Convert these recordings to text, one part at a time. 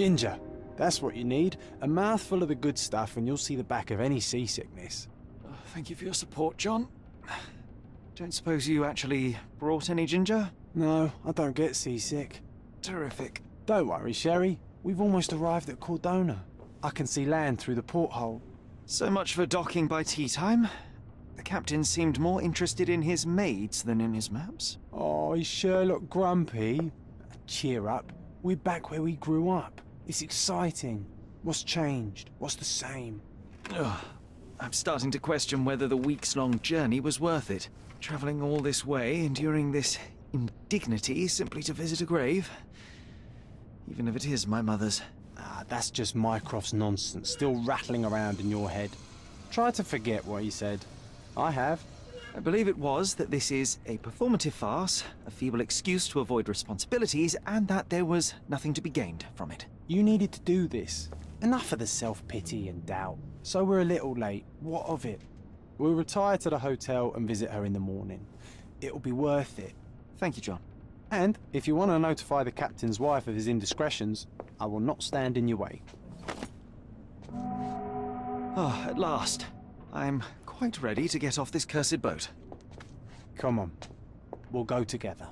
Ginger. That's what you need. A mouthful of the good stuff and you'll see the back of any seasickness. Oh, thank you for your support, John. Don't suppose you actually brought any ginger? No, I don't get seasick. Terrific. Don't worry, Sherry. We've almost arrived at Cordona. I can see land through the porthole. So much for docking by tea time. The captain seemed more interested in his maids than in his maps. Oh, is Sherlock grumpy? Cheer up. We're back where we grew up. It's exciting. What's changed? What's the same? Ugh. I'm starting to question whether the weeks-long journey was worth it. Travelling all this way, enduring this indignity simply to visit a grave. Even if it is my mother's. Ah, that's just Mycroft's nonsense, still rattling around in your head. Try to forget what he said. I have. I believe it was that this is a performative farce, a feeble excuse to avoid responsibilities, and that there was nothing to be gained from it. You needed to do this. Enough of the self-pity and doubt. So we're a little late. What of it? We'll retire to the hotel and visit her in the morning. It'll be worth it. Thank you, John. And if you want to notify the captain's wife of his indiscretions, I will not stand in your way. Oh, at last. I'm quite ready to get off this cursed boat. Come on. We'll go together.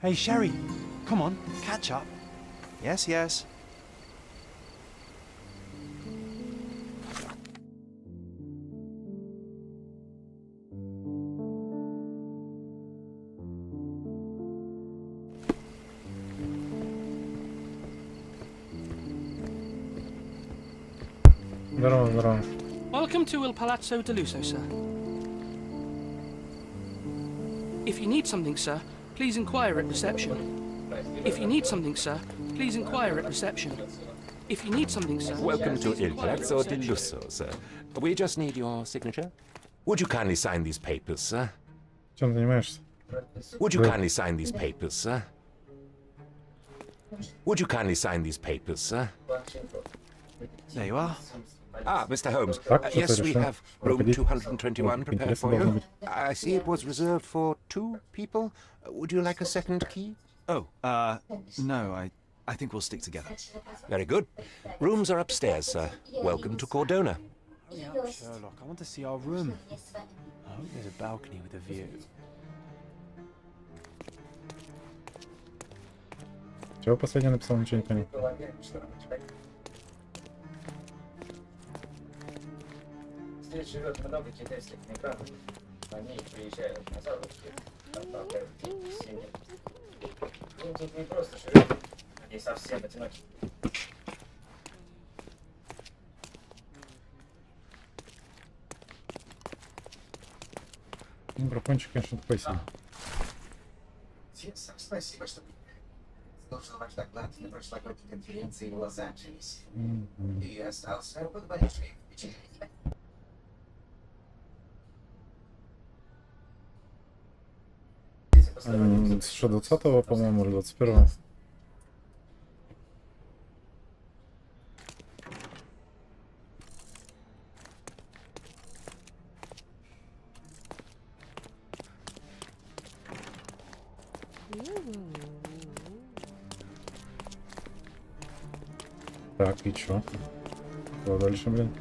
Hey, Sherry, come on, catch up. Yes, yes. Здорово, здорово. Welcome to Il Palazzo de Lusso, sir. If you need something, sir, please inquire at reception. If you need something, sir, please inquire at reception. If you need something, sir... Welcome to Il Palazzo di Lusso, sir. We just need your signature. Would you kindly sign these papers, sir? Чем занимаешься? Would you kindly sign these papers, sir? Would you kindly sign these papers, sir? There you are. Ah, Mr. Holmes. Так, Yes, что-то we решил. have room Проходить. 221 prepared Интересно for должно you. быть. I see it was reserved for 2 people. Would you like a second key? Oh, no, I think we'll stick together. Very good. Rooms are upstairs, sir. Welcome to Cordona. Hurry up, Sherlock. I want to see our room. I hope there's a balcony with a view. Чего последний написал, ничего не понял. Здесь живет много китайских мигрантов. Они приезжают на заработки, отправляют деньги семьям. Им тут не просто живет, они совсем одиноки. Микрофончик, конечно, такой себе. Спасибо, что слушал ваш доклад на прошлогодней конференции в Лос-Анджелесе. И остался под большим впечатлением. Что, 20-го, по-моему, или 21-го? Так, и чё? Что дальше, блин?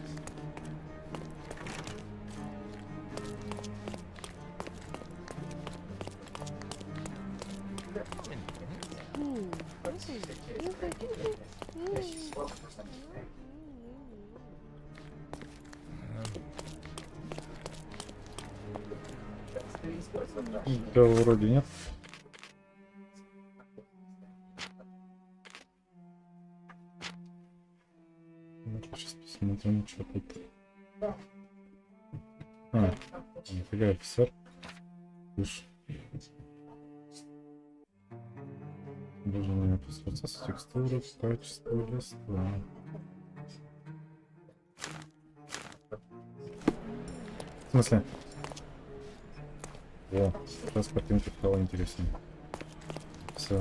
Да, вроде нет. Ну-ка, сейчас посмотрим, что тут. А, нифига, офицер. Слышь. Обожание процесса, текстуры, качество листа. В смысле? О, сейчас картинка стала интереснее. Все.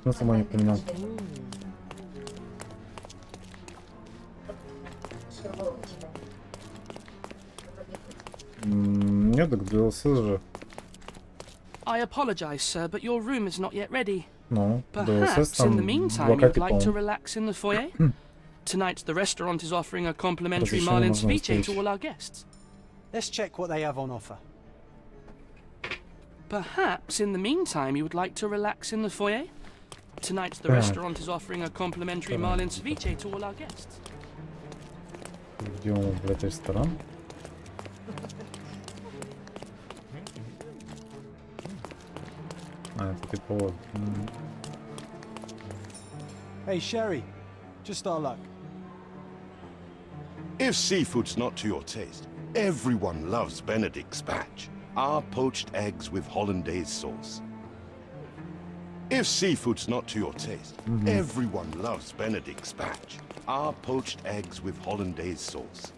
Ну, сама не понимал. Нет, так DLC же. I apologize, sir, but your room is not yet ready. Ну, Perhaps in the meantime два you'd like to капитона. relax in the foyer? Tonight the restaurant is offering a complimentary Разрешение Marlin можно ceviche оставить. to all our guests. Let's check what they have on offer. Perhaps in the meantime you would like to relax in the foyer? Tonight the Так. restaurant is offering a complimentary Marlin ceviche to all our guests. Где у нас, блядь, ресторан? А, это типа вот. Hey, Sherry, just our luck. If seafood's not to your taste, everyone loves Benedict's batch, our poached eggs with hollandaise sauce. If seafood's not to your taste, everyone loves Benedict's batch, our poached eggs with hollandaise sauce.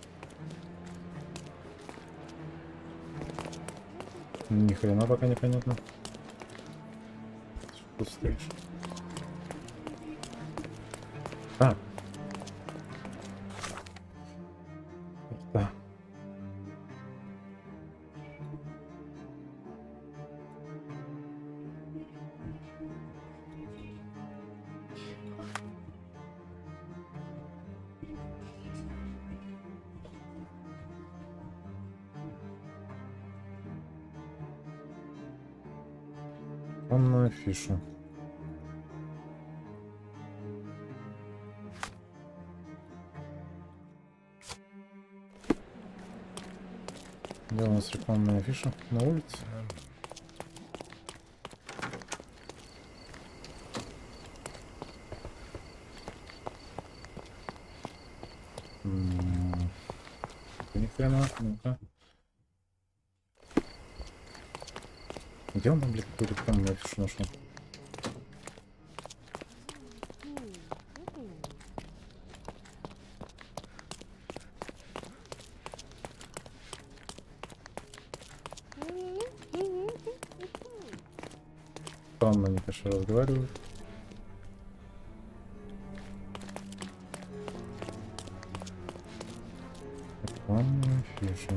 Ни хрена пока непонятно. Что ты стоишь? А. Да. Он на фишу. Где у нас рекламная афиша? На улице? Ни хрена, ну-ка. Где он там, блядь, какую рекламную афишу нашел? Странно они, конечно, разговаривают. Рекламная афиша.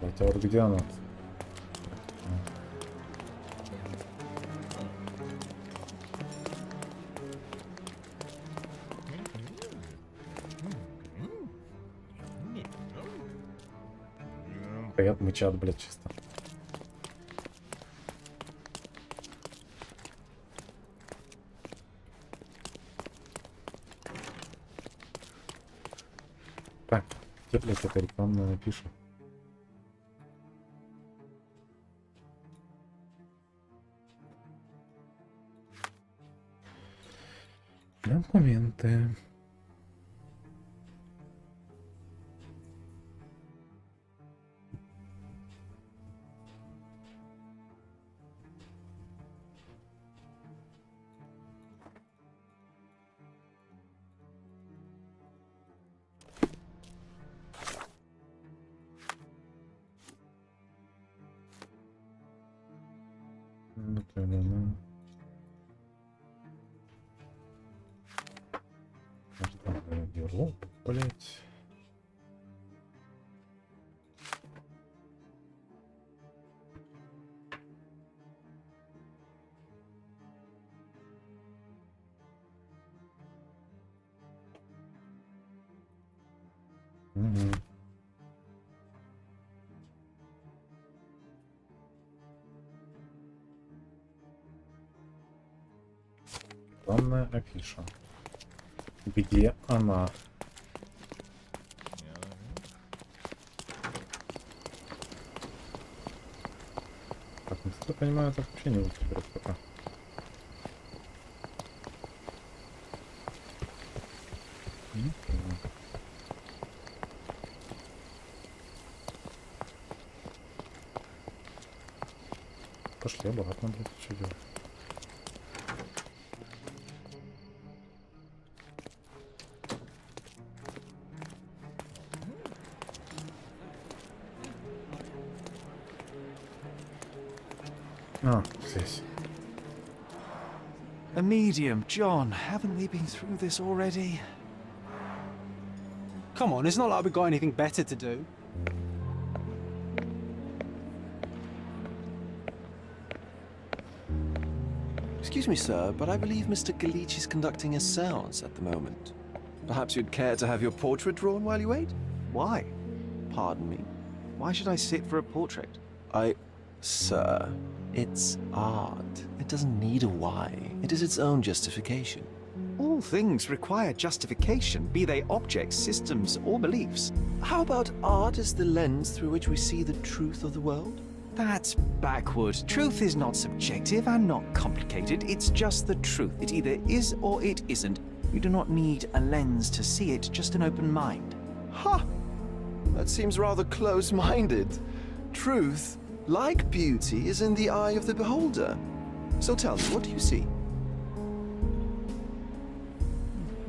Хотя вот где она? Стоят, мычат, блядь, чисто. Так, где, блядь, эта рекламная афиша? Документы. Гардероб, блять. Угу. Главная афиша. Где она? Так, насколько я понимаю, это вообще не выберет пока. пошли обратно, блядь, что делать? А, здесь. A medium, John. Haven't we been through this already? Come on, it's not like we've got anything better to do. Excuse me, sir, but I believe Mr. Galich is conducting a séance at the moment. Perhaps you'd care to have your portrait drawn while you wait? Why? Pardon me? Why should I sit for a portrait? Sir, it's art. It doesn't need a why. It is its own justification. All things require justification, be they objects, systems, or beliefs. How about art as the lens through which we see the truth of the world? That's backward. Truth is not subjective and not complicated. It's just the truth. It either is or it isn't. You do not need a lens to see it, just an open mind. Ha! That seems rather close-minded. Truth, like beauty, is in the eye of the beholder. So tell me, what do you see?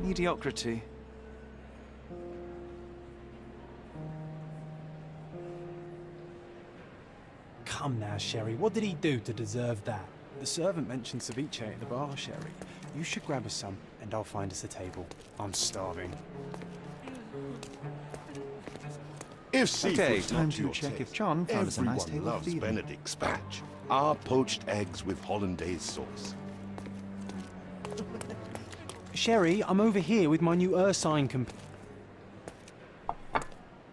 Mediocrity. Come now, Sherry, what did he do to deserve that? The servant mentioned ceviche at the bar, Sherry. You should grab us some, and I'll find us a table. I'm starving. If seafood's Okay, not time to to your check taste, if John found us a nice everyone table for loves the evening. Benedict's batch. Our poached eggs with hollandaise sauce. Sherry, I'm over here with my new Ursine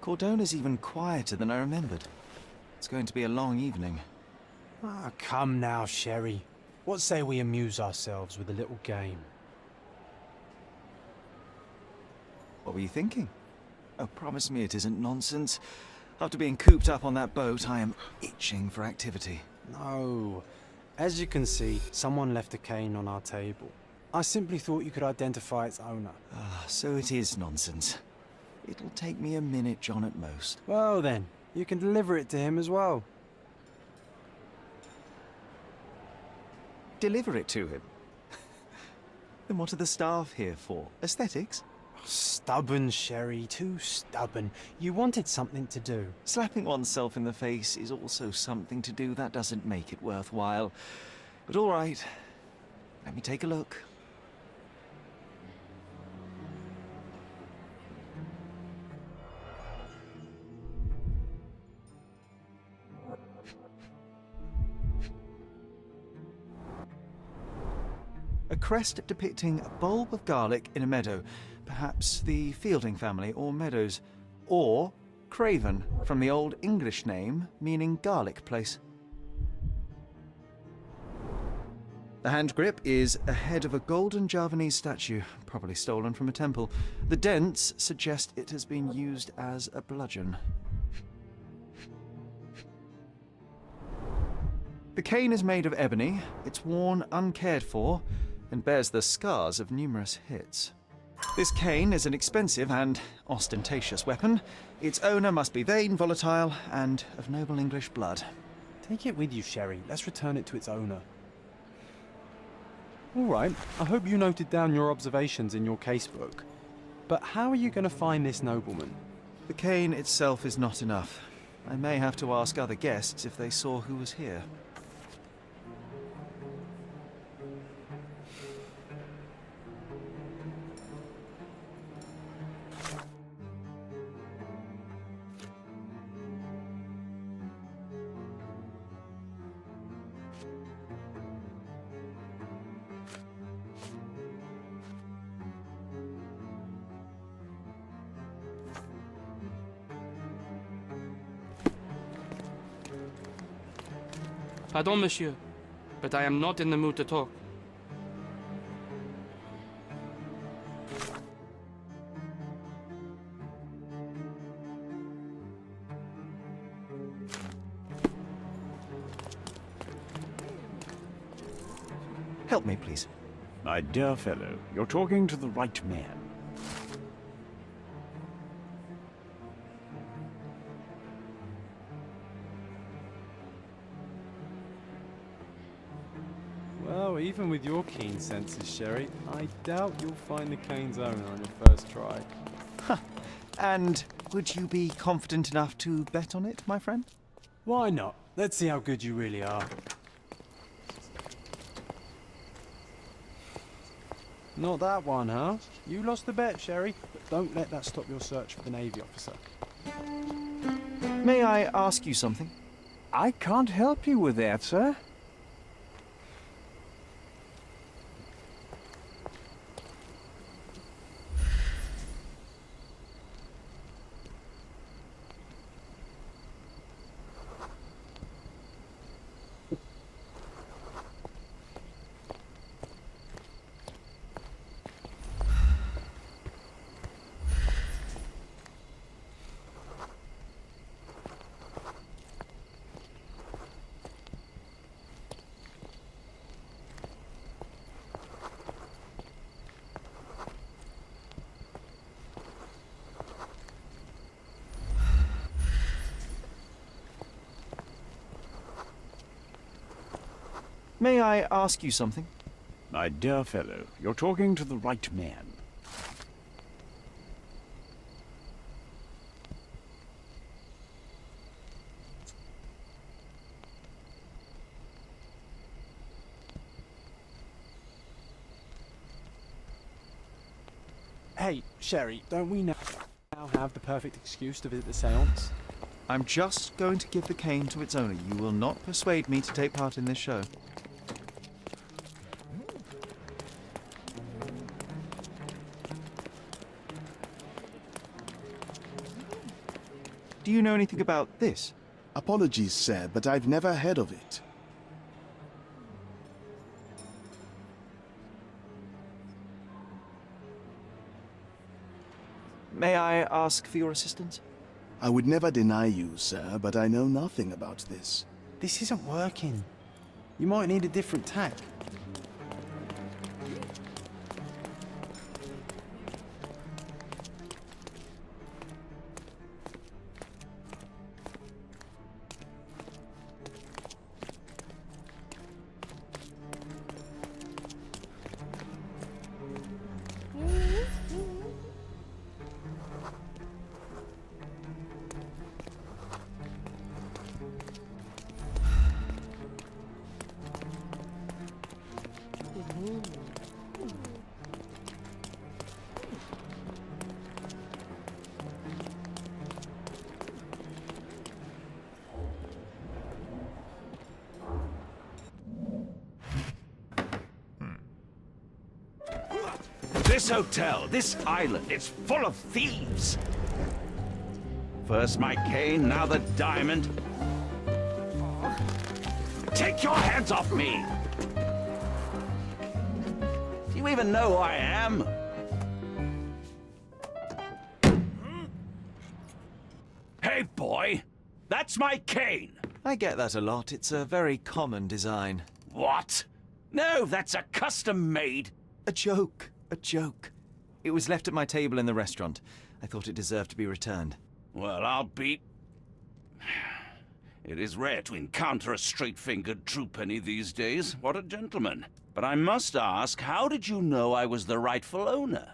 Cordona's even quieter than I remembered. It's going to be a long evening. Ah, come now, Sherry. What say we amuse ourselves with a little game? What were you thinking? Oh, promise me it isn't nonsense. After being cooped up on that boat, I am itching for activity. No. As you can see, someone left a cane on our table. I simply thought you could identify its owner. Ah, so it is nonsense. It'll take me a minute, John, at most. Well then, you can deliver it to him as well. Deliver it to him? Then what are the staff here for? Aesthetics? Stubborn, Sherry, too stubborn. You wanted something to do. Slapping oneself in the face is also something to do. That doesn't make it worthwhile. But all right, let me take a look. A crest depicting a bulb of garlic in a meadow. Perhaps the Fielding family or Meadows. Or Craven, from the Old English name meaning garlic place. The hand grip is a head of a golden Javanese statue, probably stolen from a temple. The dents suggest it has been used as a bludgeon. The cane is made of ebony, it's worn uncared for, and bears the scars of numerous hits. This cane is an expensive and ostentatious weapon. Its owner must be vain, volatile, and of noble English blood. Take it with you, Sherry. Let's return it to its owner. All right, I hope you noted down your observations in your casebook. But how are you going to find this nobleman? The cane itself is not enough. I may have to ask other guests if they saw who was here. Pardon, monsieur, but I am not in the mood to talk. Help me, please. My dear fellow, you're talking to the right man. even with your keen senses, Sherry, I doubt you'll find the cane's owner on your first try. And would you be confident enough to bet on it, my friend? Why not? Let's see how good you really are. Not that one, huh? You lost the bet, Sherry, but don't let that stop your search for the Navy officer. May I ask you something? I can't help you with that, sir. May I ask you something? My dear fellow, you're talking to the right man. Hey, Sherry, don't we now have the perfect excuse to visit the seance? I'm just going to give the cane to its owner. You will not persuade me to take part in this show. Do you know anything about this? Apologies, sir, but I've never heard of it. May I ask for your assistance? I would never deny you, sir, but I know nothing about this. This isn't working. You might need a different tack. This hotel, this island, it's full of thieves. First my cane, now the diamond. Take your hands off me! Do you even know who I am? Hey, boy! That's my cane! I get that a lot. It's a very common design. What? No, that's a custom-made. A joke. A joke. It was left at my table in the restaurant. I thought it deserved to be returned. Well, I'll be... It is rare to encounter a straight-fingered true penny these days. What a gentleman. But I must ask, how did you know I was the rightful owner?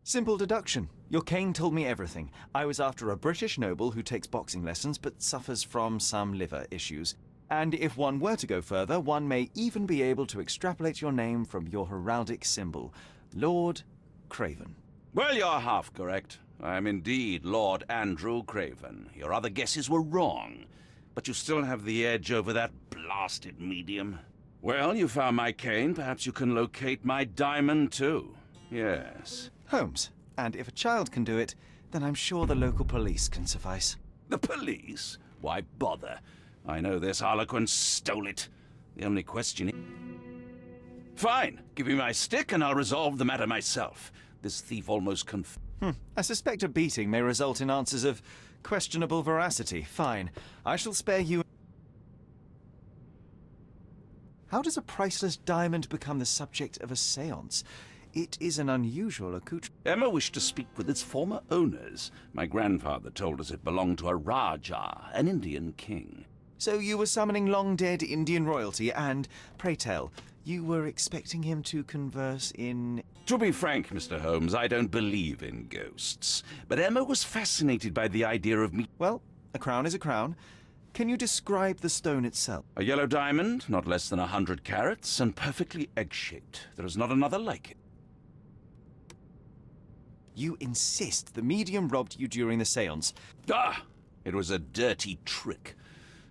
Simple deduction. Your cane told me everything. I was after a British noble who takes boxing lessons but suffers from some liver issues. And if one were to go further, one may even be able to extrapolate your name from your heraldic symbol, Lord Craven. Well, you're half correct. I am indeed Lord Andrew Craven. Your other guesses were wrong. But you still have the edge over that blasted medium. Well, you found my cane. Perhaps you can locate my diamond, too. Yes. Holmes. And if a child can do it, then I'm sure the local police can suffice. The police? Why bother? I know this harlequin stole it. The only question is... Fine. Give me my stick and I'll resolve the matter myself. This thief almost I suspect a beating may result in answers of questionable veracity. Fine. I shall spare you... How does a priceless diamond become the subject of a séance? It is an unusual accoutrement. Emma wished to speak with its former owners. My grandfather told us it belonged to a Raja, an Indian king. So you were summoning long-dead Indian royalty and, pray tell, you were expecting him to converse in... To be frank, Mr. Holmes, I don't believe in ghosts. But Emma was fascinated by the idea of me... Well, a crown is a crown. Can you describe the stone itself? A yellow diamond, not less than 100 carats, and perfectly egg-shaped. There is not another like it. You insist the medium robbed you during the séance. Ah! It was a dirty trick.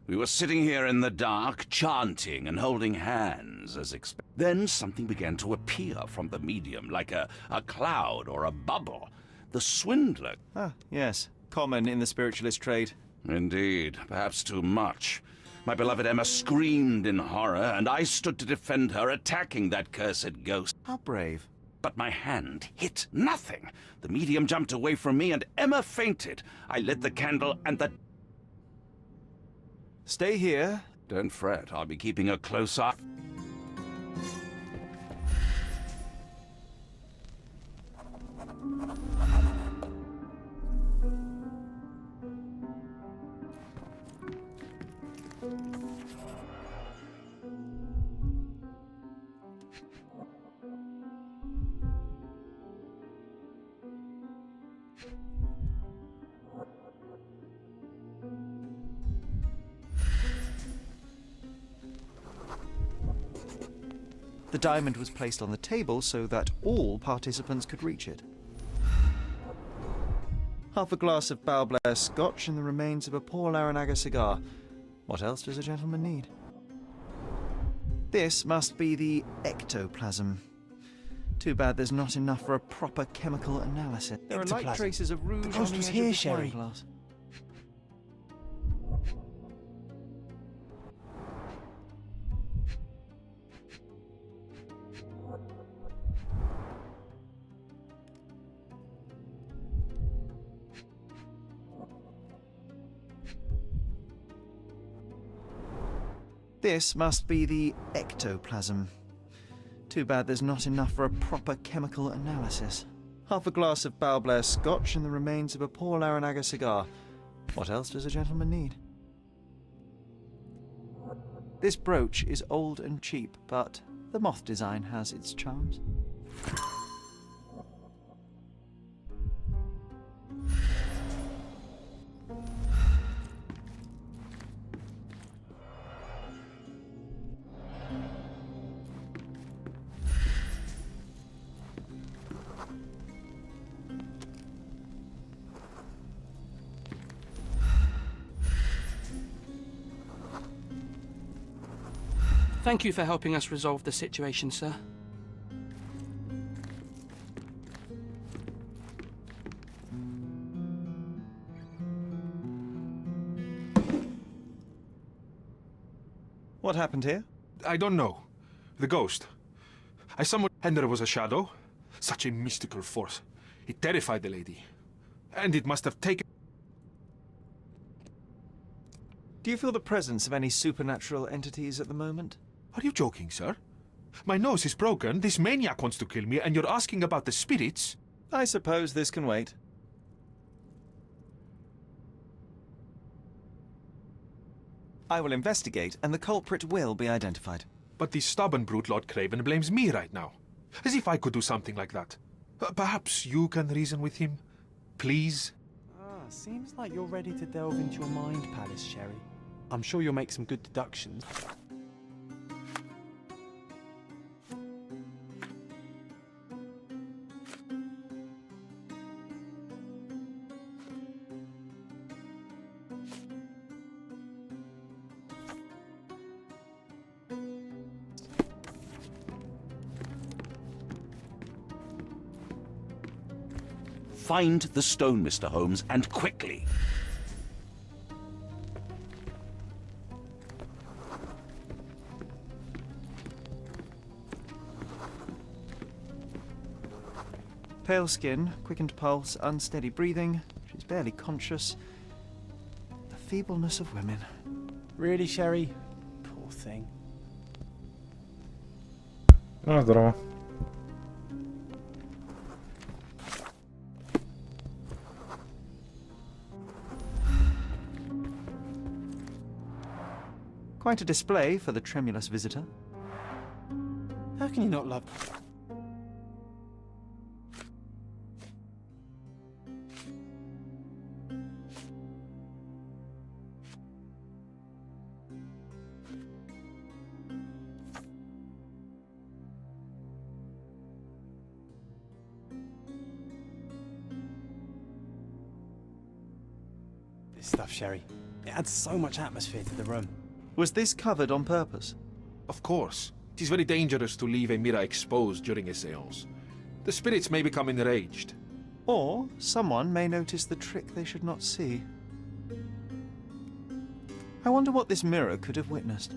We were sitting here in the dark, chanting and holding hands as expected. Then something began to appear from the medium, like a cloud or a bubble. The swindler... Ah, yes. Common in the spiritualist trade. Indeed. Perhaps too much. My beloved Emma screamed in horror, and I stood to defend her, attacking that cursed ghost. How brave. But my hand hit nothing. The medium jumped away from me, and Emma fainted. I lit the candle, and the... Stay here. Don't fret. I'll be keeping a close eye. The diamond was placed on the table so that all participants could reach it. Half a glass of Balblair scotch and the remains of a Paul Aranaga cigar. What else does a gentleman need? This must be the ectoplasm. Too bad there's not enough for a proper chemical analysis. There are light Ectoplasm. traces of rouge The on ghost the was edge here, of the Sherry. wine glass. This must be the ectoplasm. Too bad there's not enough for a proper chemical analysis. Half a glass of Balblair scotch and the remains of a Paul Aranaga cigar. What else does a gentleman need? This brooch is old and cheap, but the moth design has its charms. Thank you for helping us resolve the situation, sir. What happened here? I don't know. The ghost. I summoned, and there was a shadow. Such a mystical force. It terrified the lady. And it must have taken... Do you feel the presence of any supernatural entities at the moment? Are you joking, sir? My nose is broken, this maniac wants to kill me, and you're asking about the spirits? I suppose this can wait. I will investigate, and the culprit will be identified. But the stubborn brute Lord Craven blames me right now. As if I could do something like that. Perhaps you can reason with him, please? Ah, seems like you're ready to delve into your mind palace, Sherry. I'm sure you'll make some good deductions. Find the stone, Mr. Holmes, and quickly. Pale skin, quickened pulse, unsteady breathing. She's barely conscious. The feebleness of women. Really, Sherry? Poor thing. Ну, здорово. Quite a display for the tremulous visitor. How can you not love... this stuff, Sherry? It adds so much atmosphere to the room. Was this covered on purpose? Of course. It is very dangerous to leave a mirror exposed during a seance. The spirits may become enraged. Or someone may notice the trick they should not see. I wonder what this mirror could have witnessed.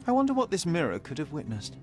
I wonder what this mirror could have witnessed.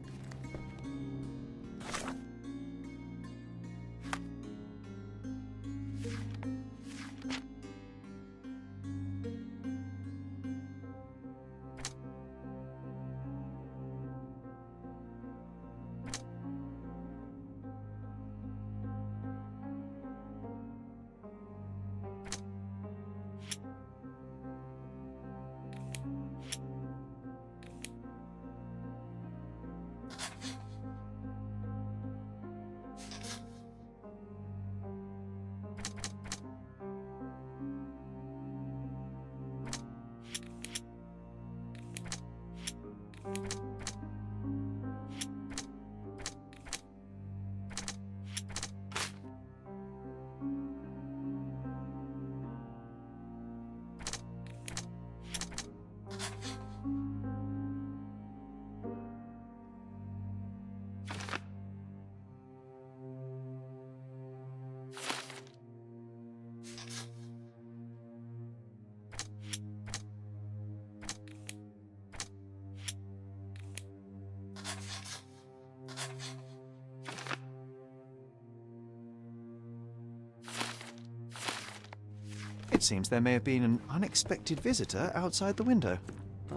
It seems there may have been an unexpected visitor outside the window.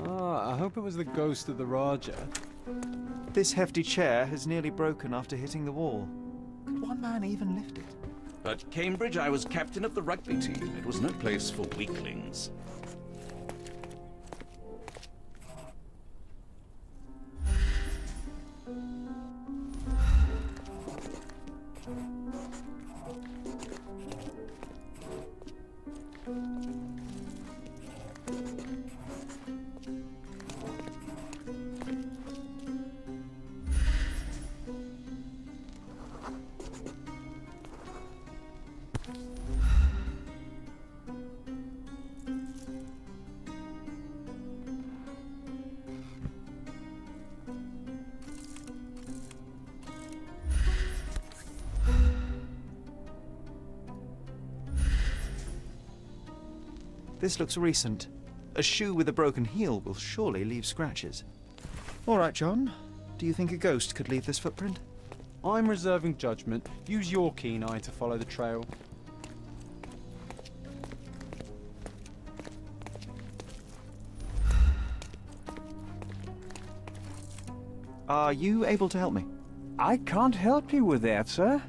Ah, I hope it was the ghost of the Raja. This hefty chair has nearly broken after hitting the wall. Could one man even lift it? At Cambridge, I was captain of the rugby team. It was no place for weaklings. This looks recent. A shoe with a broken heel will surely leave scratches. All right, John. Do you think a ghost could leave this footprint? I'm reserving judgment. Use your keen eye to follow the trail. Are you able to help me? I can't help you with that, sir.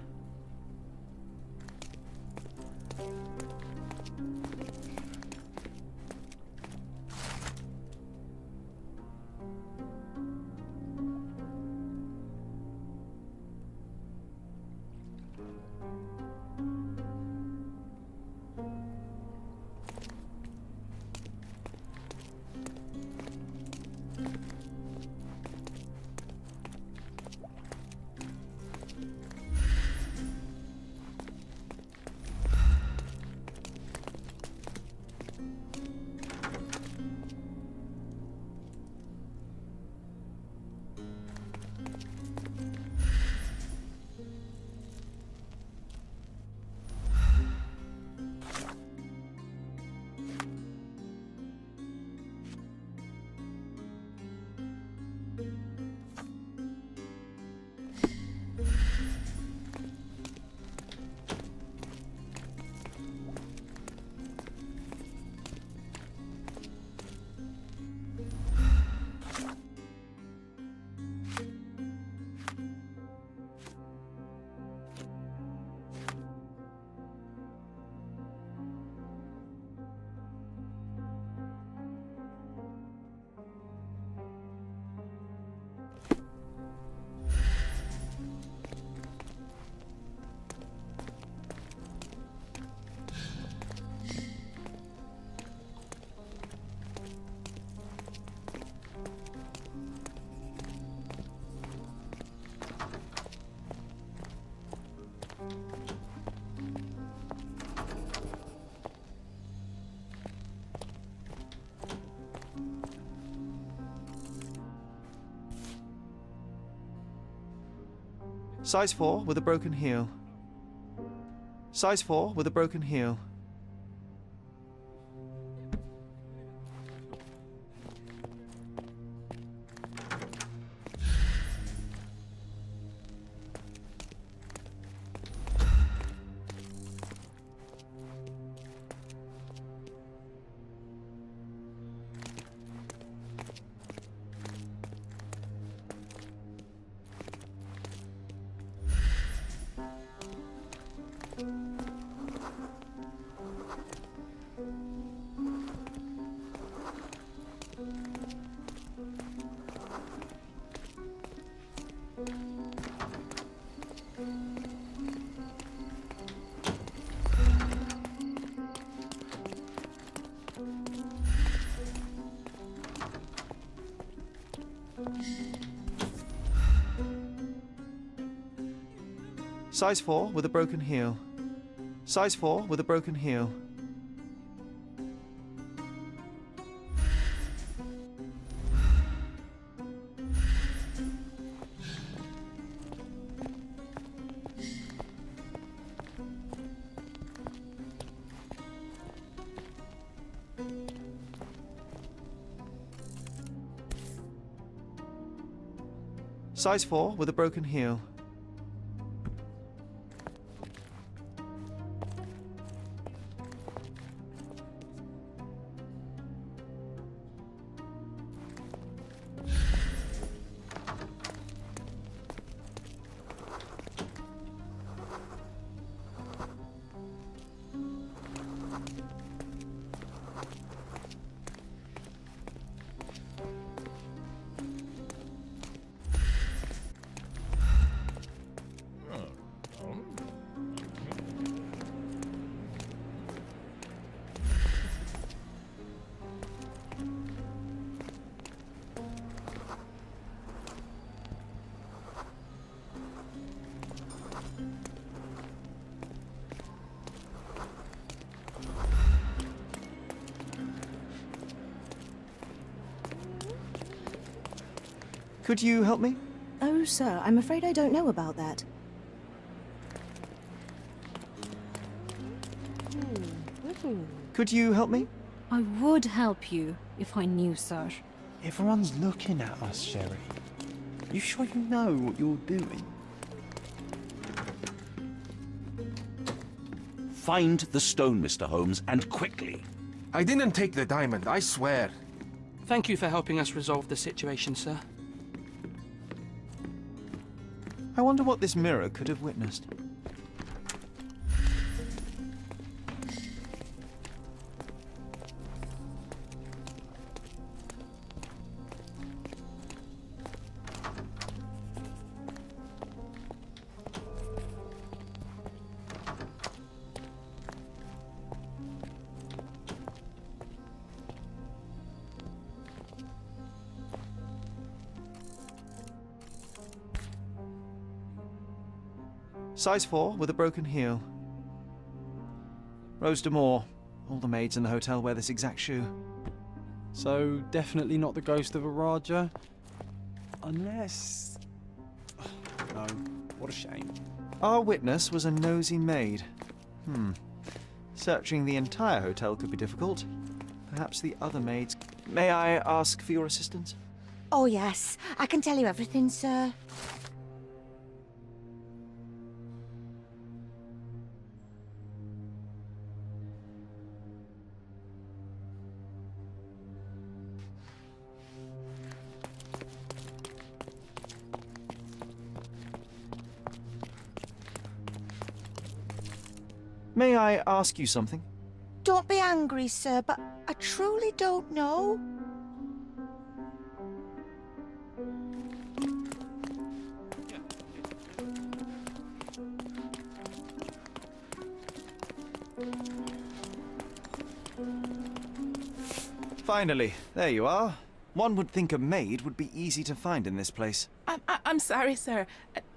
Size 4 with a broken heel. Size 4 with a broken heel. Size 4 with a broken heel. Size 4 with a broken heel. Size 4 with a broken heel. Could you help me? Oh, sir, I'm afraid I don't know about that. Could you help me? I would help you if I knew, sir. Everyone's looking at us, Sherry. You sure you know what you're doing? Find the stone, Mr. Holmes, and quickly. I didn't take the diamond, I swear. Thank you for helping us resolve the situation, sir. I wonder what this mirror could have witnessed. Size 4 with a broken heel. Rose D'Amour. All the maids in the hotel wear this exact shoe. So, definitely not the ghost of a Raja? Unless... No, what a shame. Our witness was a nosy maid. Searching the entire hotel could be difficult. Perhaps the other maids... May I ask for your assistance? Oh, yes. I can tell you everything, sir. May I ask you something? Don't be angry, sir, but I truly don't know. Finally, there you are. One would think a maid would be easy to find in this place. I'm sorry, sir.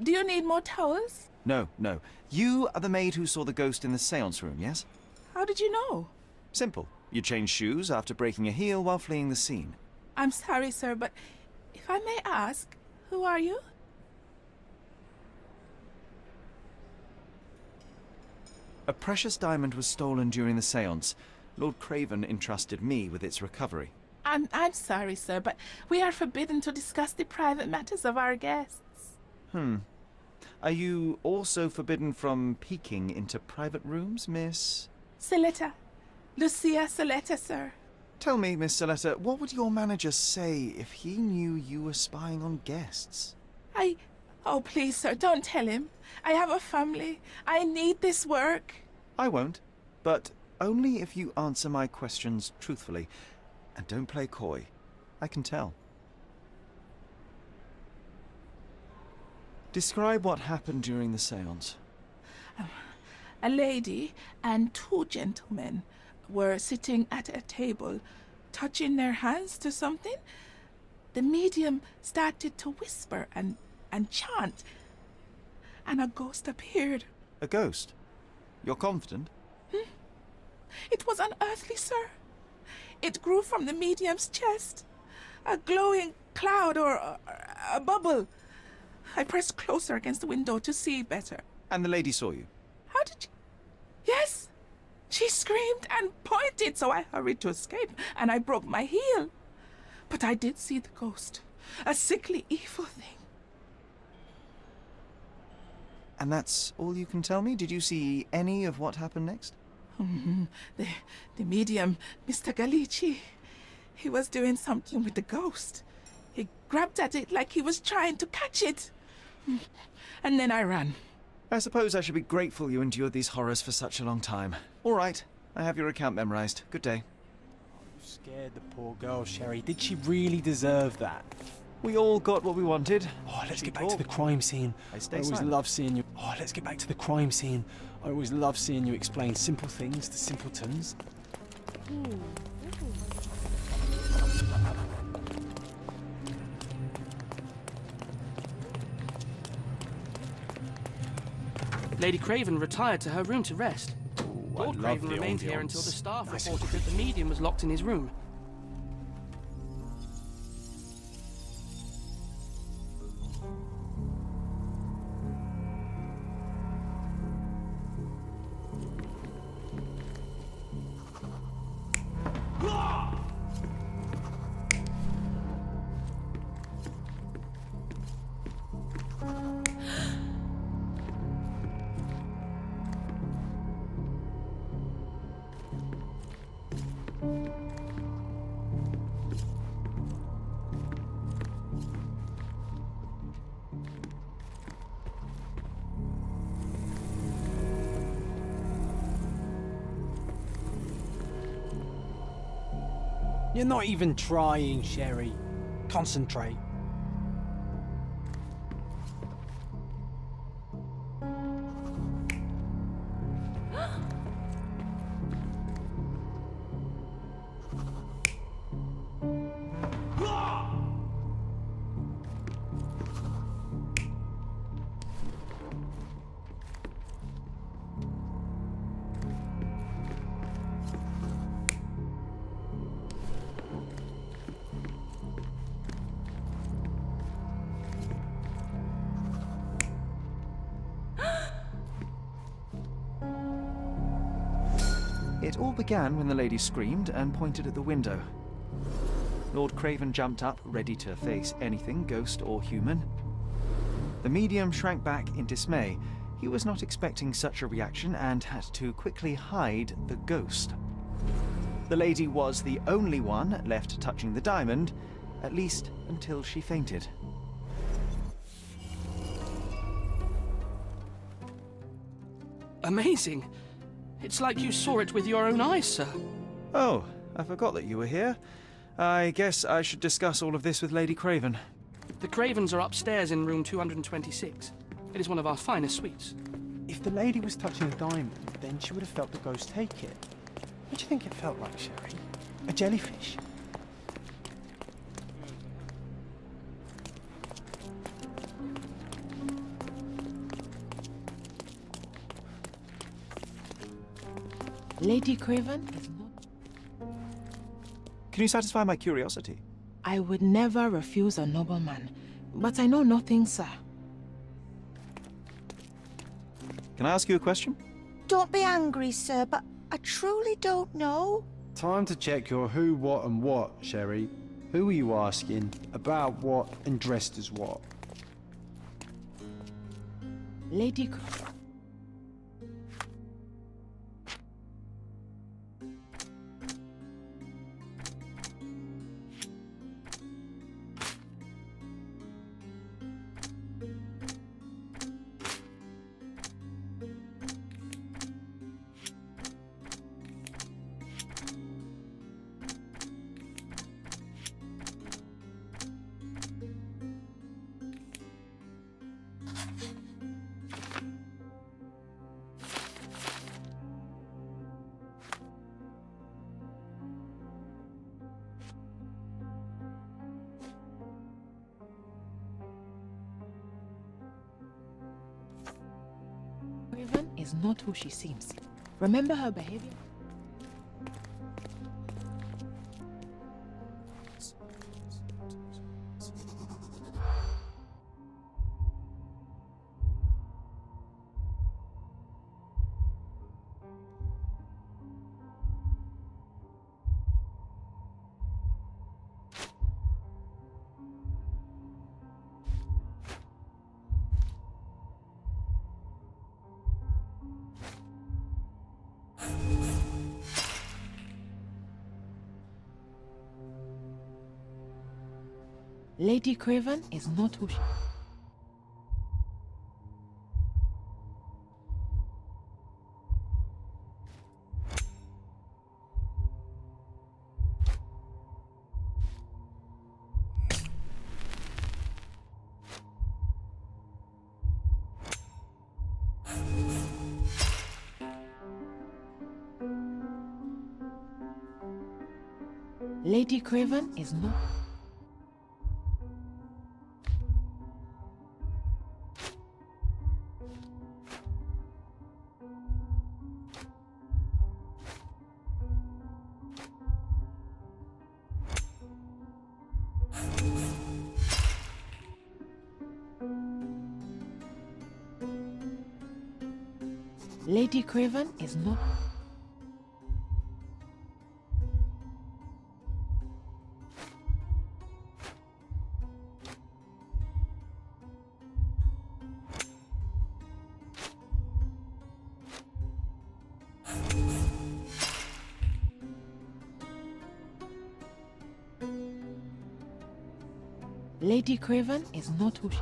Do you need more towels? No, no. You are the maid who saw the ghost in the seance room, yes? How did you know? Simple. You changed shoes after breaking a heel while fleeing the scene. I'm sorry, sir, but if I may ask, who are you? A precious diamond was stolen during the séance. Lord Craven entrusted me with its recovery. I'm sorry, sir, but we are forbidden to discuss the private matters of our guests. Are you also forbidden from peeking into private rooms, Miss? Saletta. Lucia Saletta, sir. Tell me, Miss Saletta, what would your manager say if he knew you were spying on guests? Oh, please, sir, don't tell him. I have a family. I need this work. I won't, but only if you answer my questions truthfully. And don't play coy. I can tell. Describe what happened during the séance. A lady and two gentlemen were sitting at a table, touching their hands to something. The medium started to whisper and chant, and a ghost appeared. A ghost? You're confident? It was unearthly, sir. It grew from the medium's chest. A glowing cloud or a bubble. I pressed closer against the window to see better. And the lady saw you? How did you... Yes! She screamed and pointed, so I hurried to escape, and I broke my heel. But I did see the ghost. A sickly, evil thing. And that's all you can tell me? Did you see any of what happened next? The medium, Mr. Galici, he was doing something with the ghost. He grabbed at it like he was trying to catch it. And then I ran. I suppose I should be grateful you endured these horrors for such a long time. All right, I have your account memorized. Good day. You scared the poor girl, Sherry. Did she really deserve that? We all got what we wanted. Oh, let's get back to the crime scene. I always love seeing you. Oh, let's get back to the crime scene. I always love seeing you explain simple things to simpletons. Lady Craven retired to her room to rest. Lord love Craven the remained here ambience. until the staff Nice reported and that the medium was locked in his room. You're not even trying, Sherry. Concentrate. It all began when the lady screamed and pointed at the window. Lord Craven jumped up, ready to face anything, ghost or human. The medium shrank back in dismay. He was not expecting such a reaction and had to quickly hide the ghost. The lady was the only one left touching the diamond, at least until she fainted. Amazing. It's like you saw it with your own eyes, sir. Oh, I forgot that you were here. I guess I should discuss all of this with Lady Craven. The Cravens are upstairs in room 226. It is one of our finest suites. If the lady was touching the diamond, then she would have felt the ghost take it. What do you think it felt like, Sherry? A jellyfish? Lady Craven? Can you satisfy my curiosity? I would never refuse a nobleman, but I know nothing, sir. Can I ask you a question? Don't be angry, sir, but I truly don't know. Time to check your who, what, and what, Sherry. Who are you asking? About what? And dressed as what? Lady... Craven is not who she seems. Remember her behavior? Lady Craven is not who she... Lady Craven is not... Lady Craven is not... Lady Craven is not who she...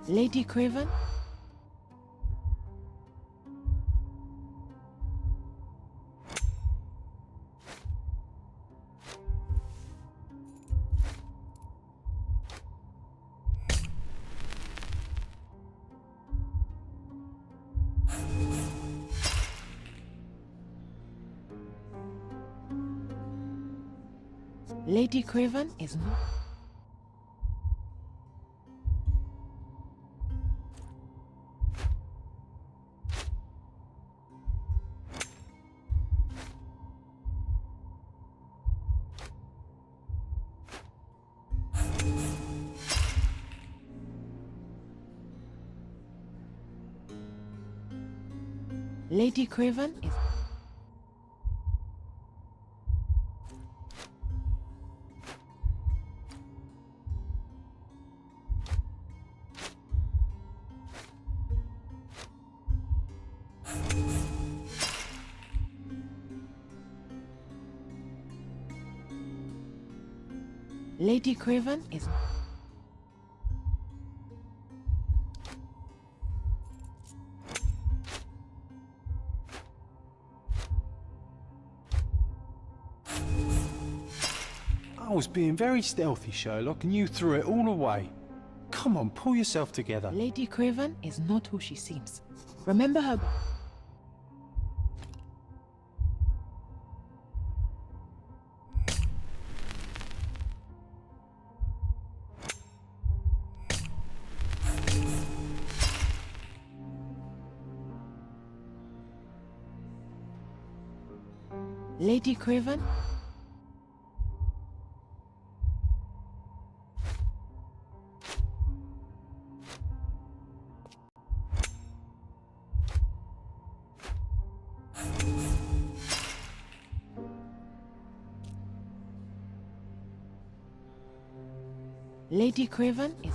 Lady Craven? Lady Craven is not... Lady Craven is... Lady Craven is... I was being very stealthy, Sherlock, and you threw it all away. Come on, pull yourself together. Lady Craven is not who she seems. Remember her... Lady Craven? Lady Craven is...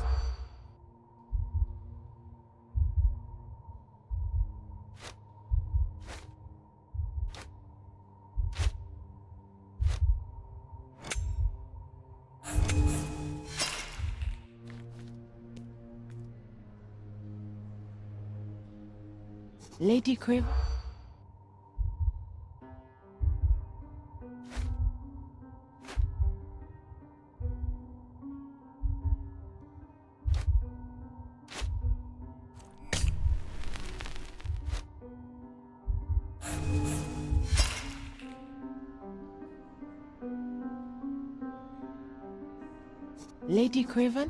Lady Craven? Lady Craven?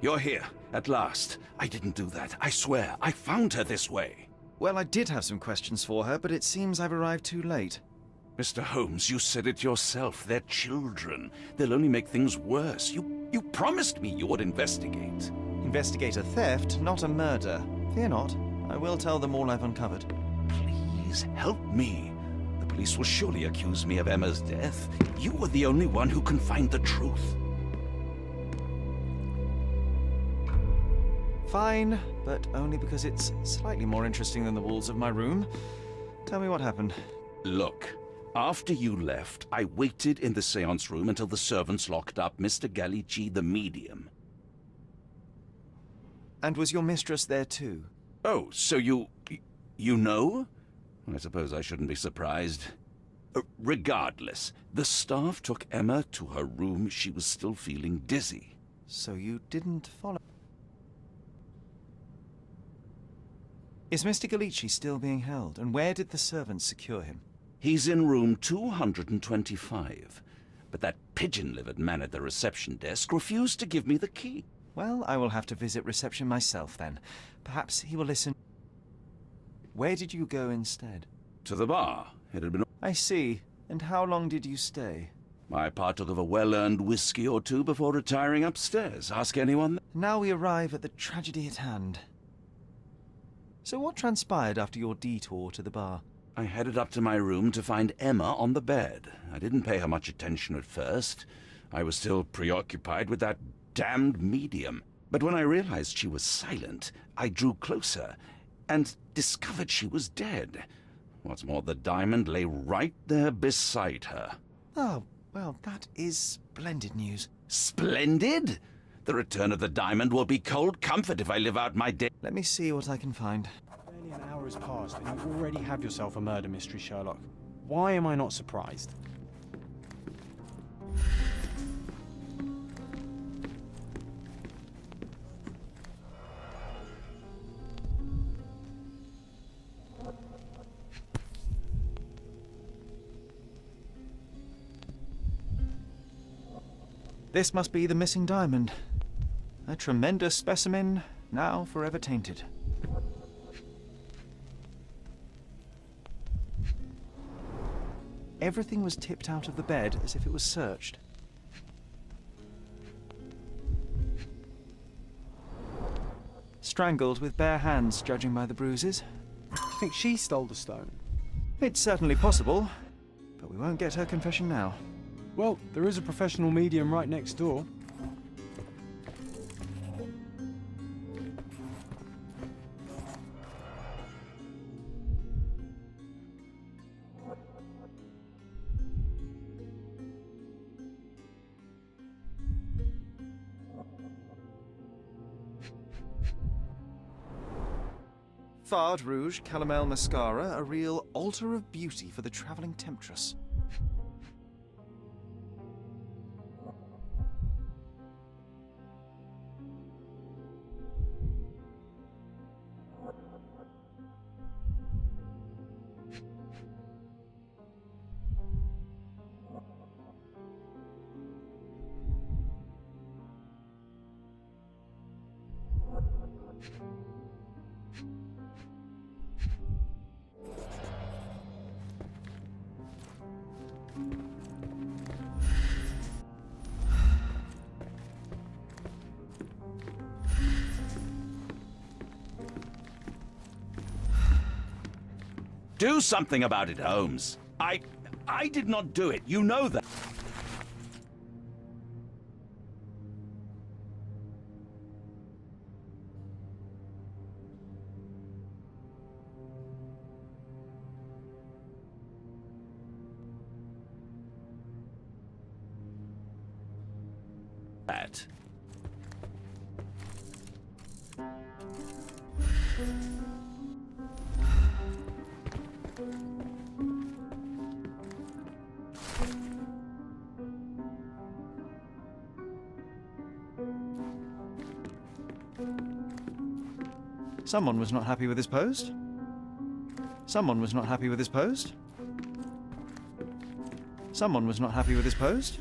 You're here, at last. I didn't do that, I swear. I found her this way. Well, I did have some questions for her, but it seems I've arrived too late. Mr. Holmes, you said it yourself. They're children. They'll only make things worse. You promised me you would investigate. Investigate a theft, not a murder. Fear not. I will tell them all I've uncovered. Please, help me. The police will surely accuse me of Emma's death. You are the only one who can find the truth. Fine, but only because it's slightly more interesting than the walls of my room. Tell me what happened. Look, after you left, I waited in the seance room until the servants locked up Mr. Gallici, the medium. And was your mistress there too? Oh, so you know? I suppose I shouldn't be surprised. Regardless, the staff took Emma to her room. She was still feeling dizzy. So you didn't follow? Is Mr. Gallici still being held, and where did the servants secure him? He's in room 225, but that pigeon-livered man at the reception desk refused to give me the key. Well, I will have to visit reception myself then. Perhaps he will listen. Where did you go instead? To the bar. It had been... I see. And how long did you stay? I partook of a well-earned whiskey or two before retiring upstairs. Ask anyone. Now we arrive at the tragedy at hand. So what transpired after your detour to the bar? I headed up to my room to find Emma on the bed. I didn't pay her much attention at first. I was still preoccupied with that damned medium. But when I realized she was silent, I drew closer and discovered she was dead. What's more, the diamond lay right there beside her. Oh, well, that is splendid news. Splendid? The return of the diamond will be cold comfort if I live out my day. Let me see what I can find. Barely an hour has passed and you already have yourself a murder mystery, Sherlock. Why am I not surprised? This must be the missing diamond. A tremendous specimen, now forever tainted. Everything was tipped out of the bed as if it was searched. Strangled with bare hands, judging by the bruises. Do you think she stole the stone? It's certainly possible, but we won't get her confession now. Well, there is a professional medium right next door. Fard Rouge Calomel Mascara, a real altar of beauty for the travelling temptress. Do something about it, Holmes. I did not do it. You know that. That. Someone was not happy with his post. Someone was not happy with his post. Someone was not happy with his post.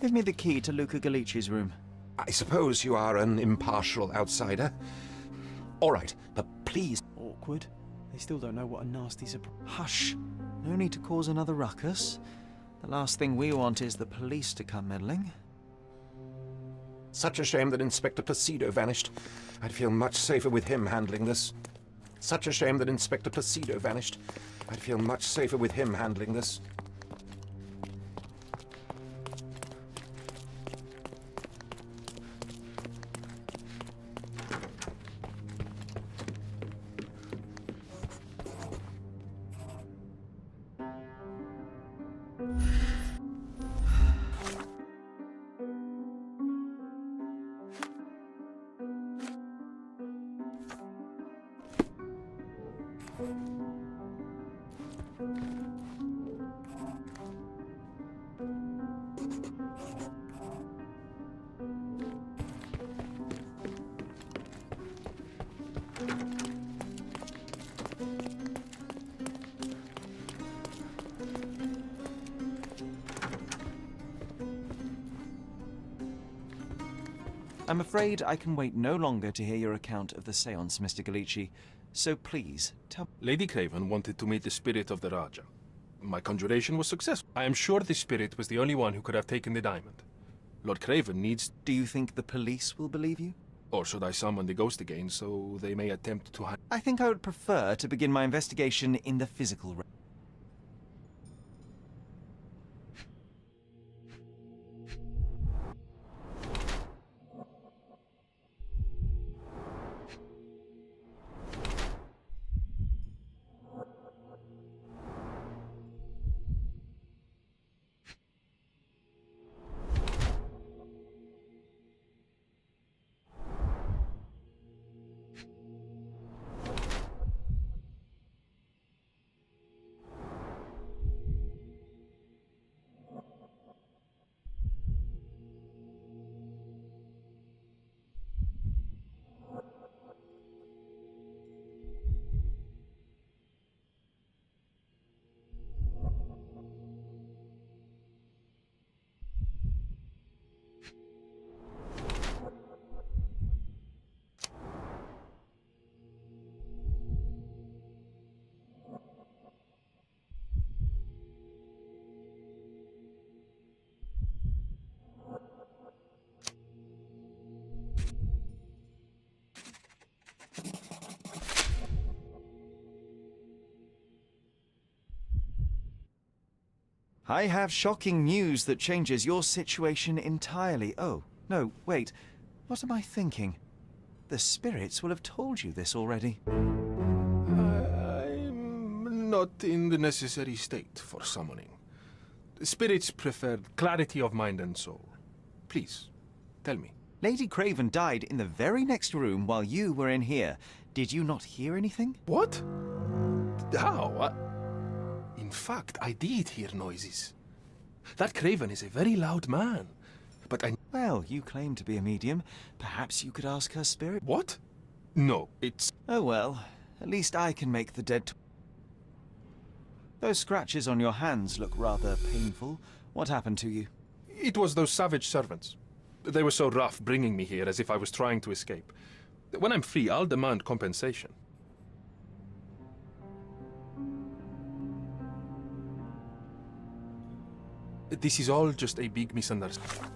Give me the key to Luca Galici's room. I suppose you are an impartial outsider. All right, but please... Awkward. They still don't know what a nasty surprise... Hush. No need to cause another ruckus. The last thing we want is the police to come meddling. Such a shame that Inspector Placido vanished. I'd feel much safer with him handling this. Such a shame that Inspector Placido vanished. I'd feel much safer with him handling this. I'm afraid I can wait no longer to hear your account of the seance, Mr. Galici. So please, tell... Lady Craven wanted to meet the spirit of the Raja. My conjuration was successful. I am sure the spirit was the only one who could have taken the diamond. Lord Craven needs... Do you think the police will believe you? Or should I summon the ghost again so they may attempt to... I think I would prefer to begin my investigation in the physical realm. I have shocking news that changes your situation entirely. Oh, no, wait. What am I thinking? The spirits will have told you this already. I'm not in the necessary state for summoning. The spirits prefer clarity of mind and soul. Please, tell me. Lady Craven died in the very next room while you were in here. Did you not hear anything? What? How? In fact, I did hear noises. That Craven is a very loud man, but I... Well, you claim to be a medium. Perhaps you could ask her spirit? What? No, it's... Oh well, at least I can make the dead... Those scratches on your hands look rather painful. What happened to you? It was those savage servants. They were so rough bringing me here as if I was trying to escape. When I'm free, I'll demand compensation. This is all just a big misunderstanding.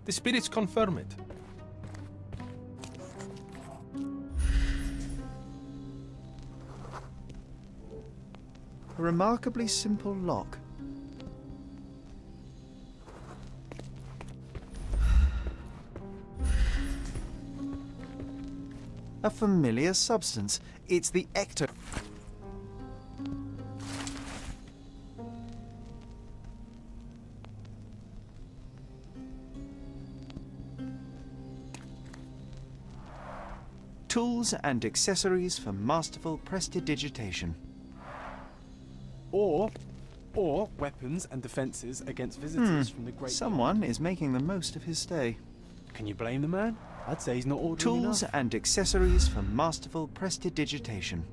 The spirits confirm it. A remarkably simple lock. A familiar substance. It's the ecto... Tools and accessories for masterful prestidigitation. Or weapons and defences against visitors from the Great... Someone is making the most of his stay. Can you blame the man? I'd say he's not ordering Tools enough. and accessories for masterful prestidigitation.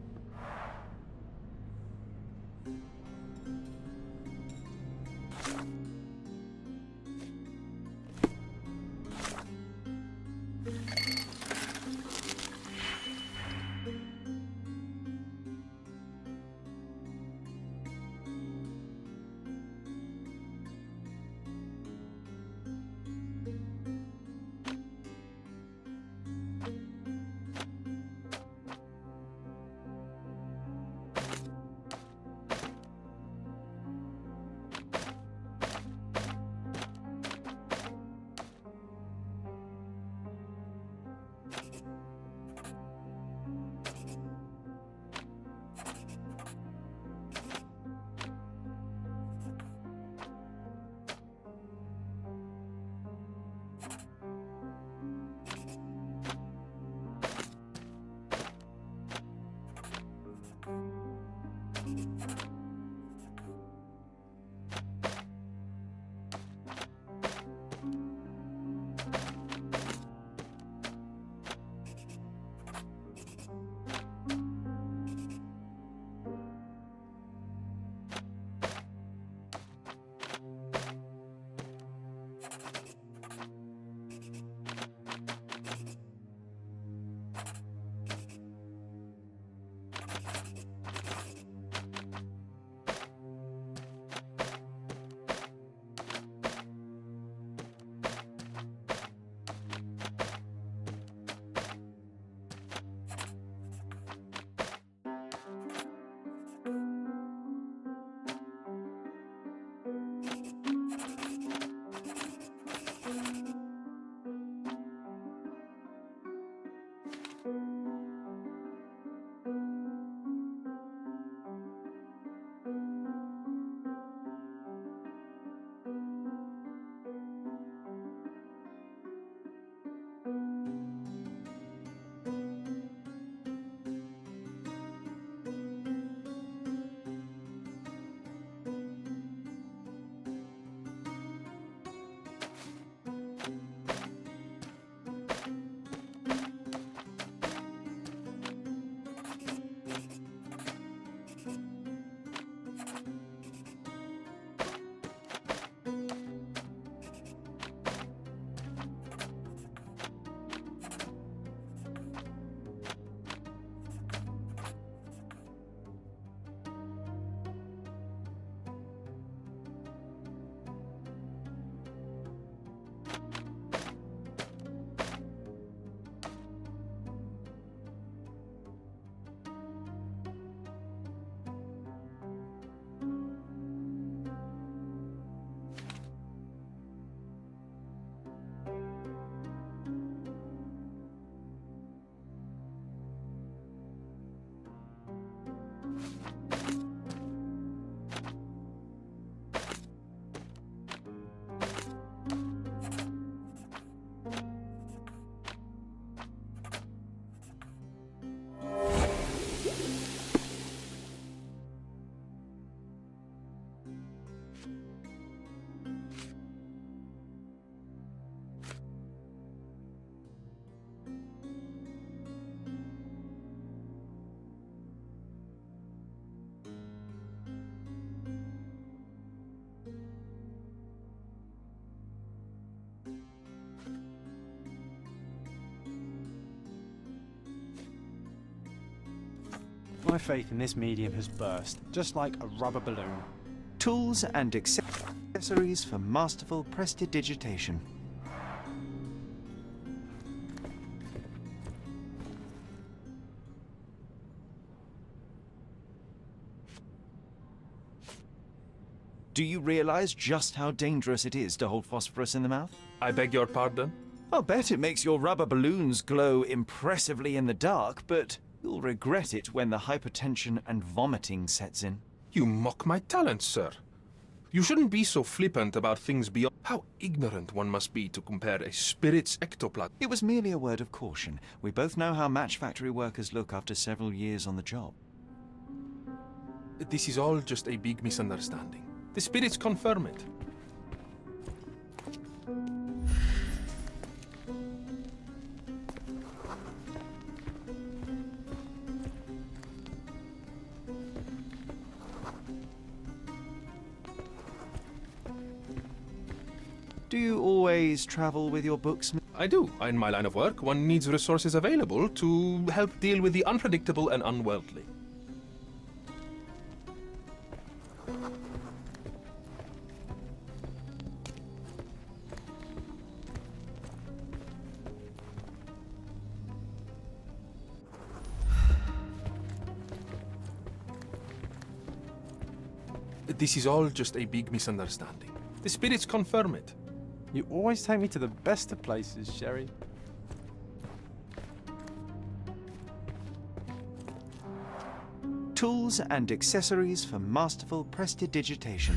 My faith in this medium has burst, just like a rubber balloon. Tools and accessories for masterful prestidigitation. Do you realize just how dangerous it is to hold phosphorus in the mouth? I beg your pardon? I'll bet it makes your rubber balloons glow impressively in the dark, but you'll regret it when the hypertension and vomiting sets in. You mock my talents, sir. You shouldn't be so flippant about things beyond... How ignorant one must be to compare a spirit's ectoplasm. It was merely a word of caution. We both know how match factory workers look after several years on the job. This is all just a big misunderstanding. The spirits confirm it. Do you always travel with your books? I do. In my line of work, one needs resources available to help deal with the unpredictable and unworldly. This is all just a big misunderstanding. The spirits confirm it. You always take me to the best of places, Sherry. Tools and accessories for masterful prestidigitation.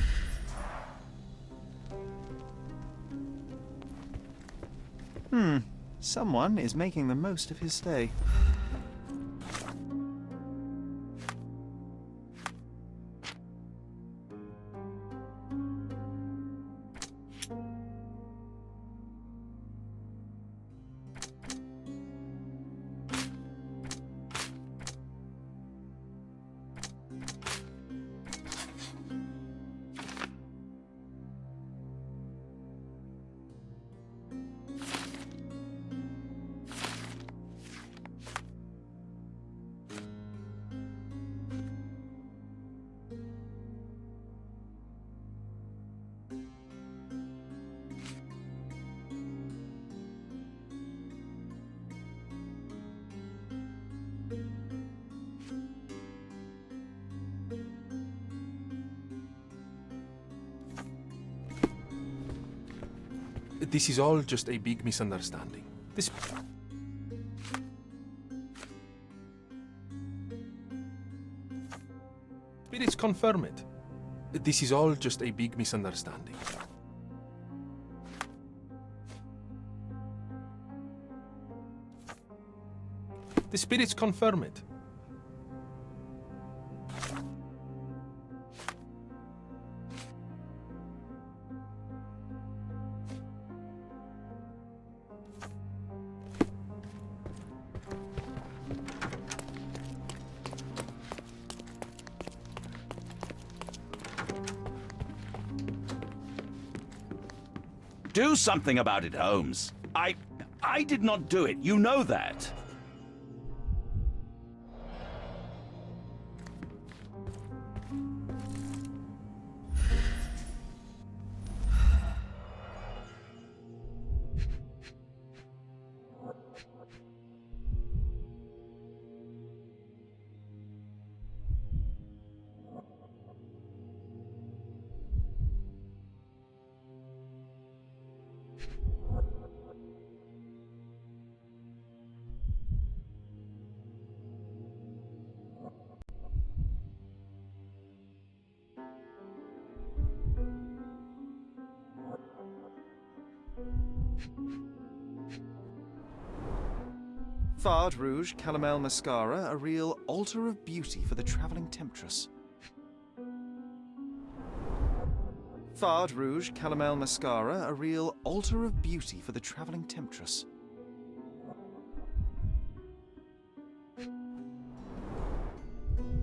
Someone is making the most of his stay. This is all just a big misunderstanding. This... Spirits confirm it. This is all just a big misunderstanding. The spirits confirm it. Do something about it, Holmes. I did not do it. You know that. Fard Rouge Caramel Mascara, a real altar of beauty for the travelling temptress. Fard Rouge Caramel Mascara, a real altar of beauty for the travelling temptress.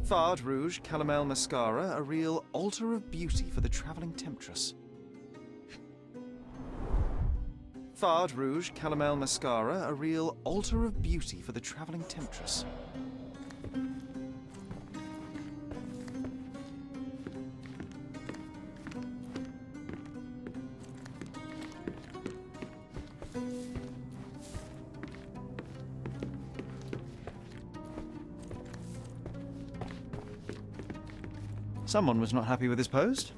Fard Rouge Caramel Mascara, a real altar of beauty for the travelling temptress. Fard Rouge Caramel Mascara, a real altar of beauty for the travelling temptress. Someone was not happy with his post.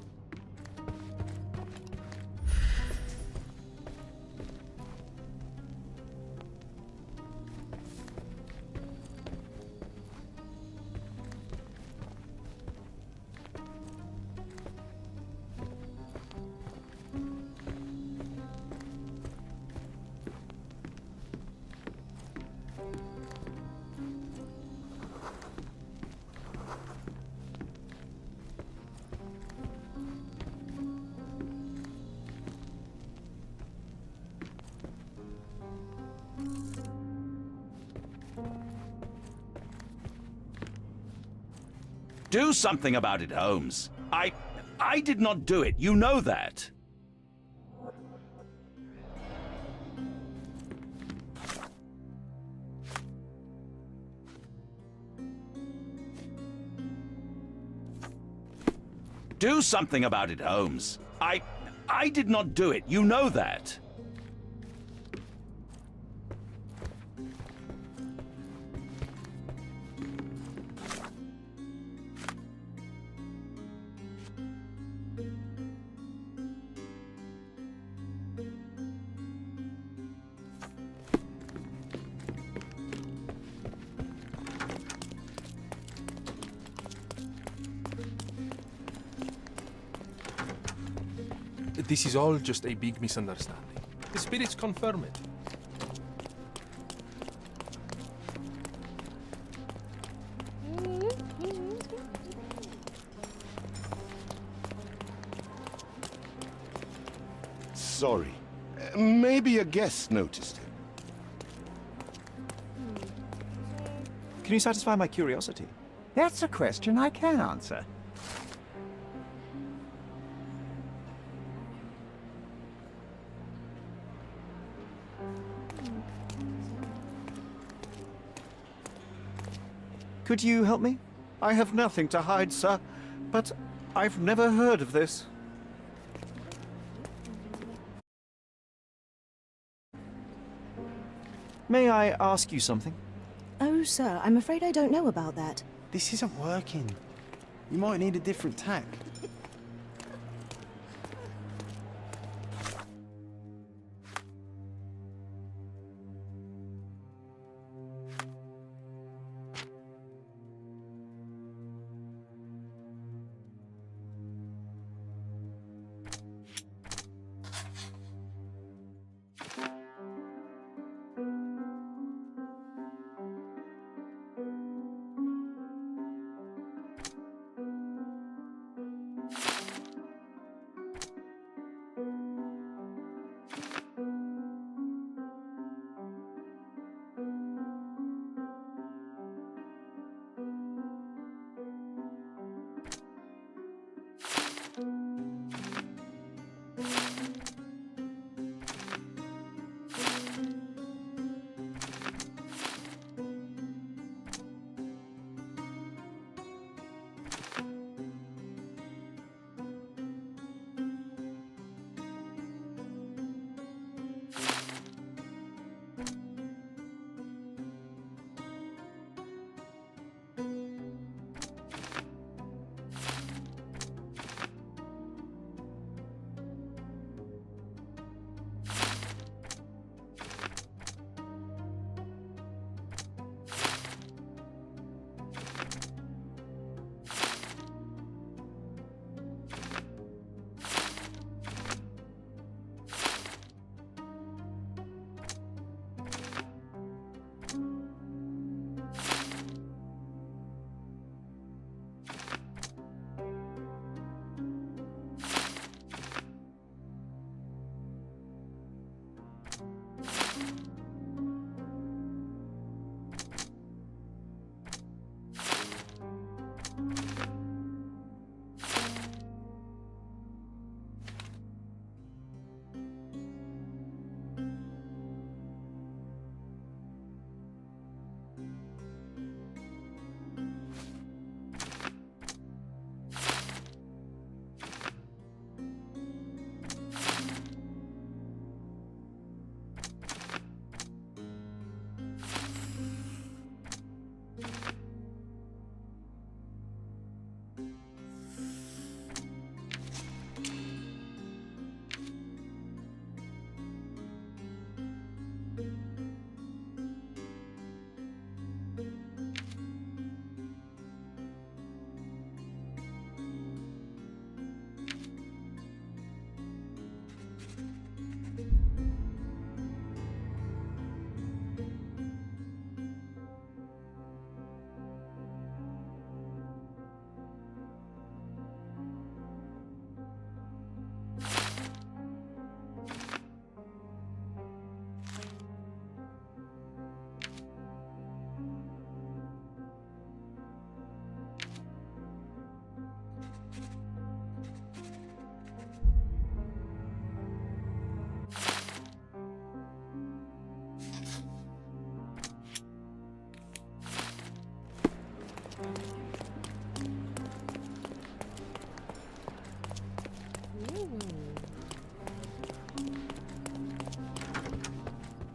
Do something about it, Holmes. I did not do it. You know that. Do something about it, Holmes. I did not do it. You know that. This is all just a big misunderstanding. The spirits confirm it. Sorry. Maybe a guest noticed him. Can you satisfy my curiosity? That's a question I can answer. Could you help me? I have nothing to hide, sir, but I've never heard of this. May I ask you something? Oh, sir, I'm afraid I don't know about that. This isn't working. You might need a different tack.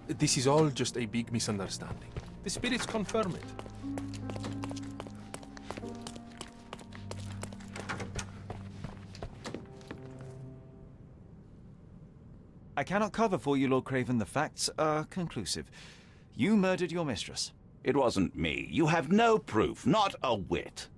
This is all just a big misunderstanding. The spirits confirm it. I cannot cover for you, Lord Craven. The facts are conclusive. You murdered your mistress. It wasn't me. You have no proof, not a whit.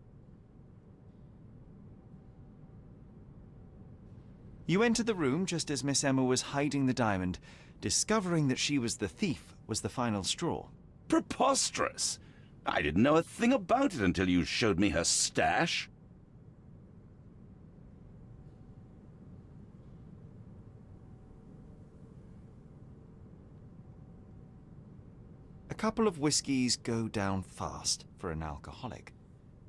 You entered the room just as Miss Emma was hiding the diamond. Discovering that she was the thief was the final straw. Preposterous! I didn't know a thing about it until you showed me her stash. A couple of whiskies go down fast for an alcoholic.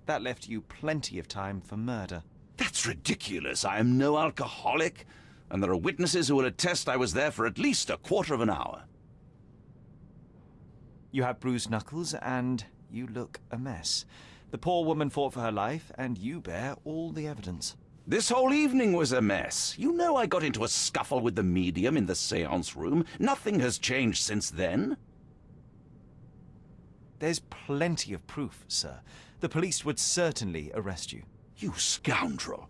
That left you plenty of time for murder. That's ridiculous. I am no alcoholic, and there are witnesses who will attest I was there for at least a quarter of an hour. You have bruised knuckles, and you look a mess. The poor woman fought for her life, and you bear all the evidence. This whole evening was a mess. You know I got into a scuffle with the medium in the seance room. Nothing has changed since then. There's plenty of proof, sir. The police would certainly arrest you. You scoundrel!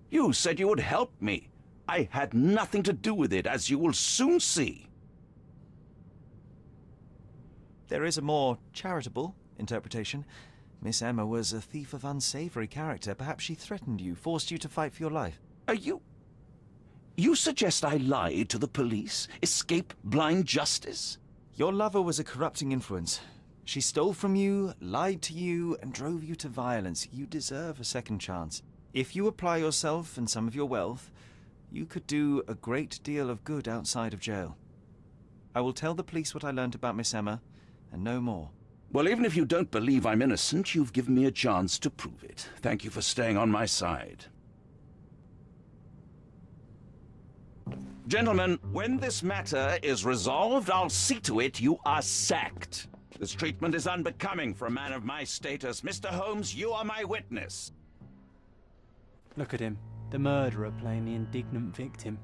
You said you would help me. I had nothing to do with it, as you will soon see. There is a more charitable interpretation. Miss Emma was a thief of unsavory character. Perhaps she threatened you, forced you to fight for your life. Are you... You suggest I lied to the police? Escape blind justice? Your lover was a corrupting influence. She stole from you, lied to you, and drove you to violence. You deserve a second chance. If you apply yourself and some of your wealth, you could do a great deal of good outside of jail. I will tell the police what I learned about Miss Emma, and no more. Well, even if you don't believe I'm innocent, you've given me a chance to prove it. Thank you for staying on my side. Gentlemen, when this matter is resolved, I'll see to it you are sacked. This treatment is unbecoming for a man of my status. Mr. Holmes, you are my witness. Look at him, the murderer playing the indignant victim.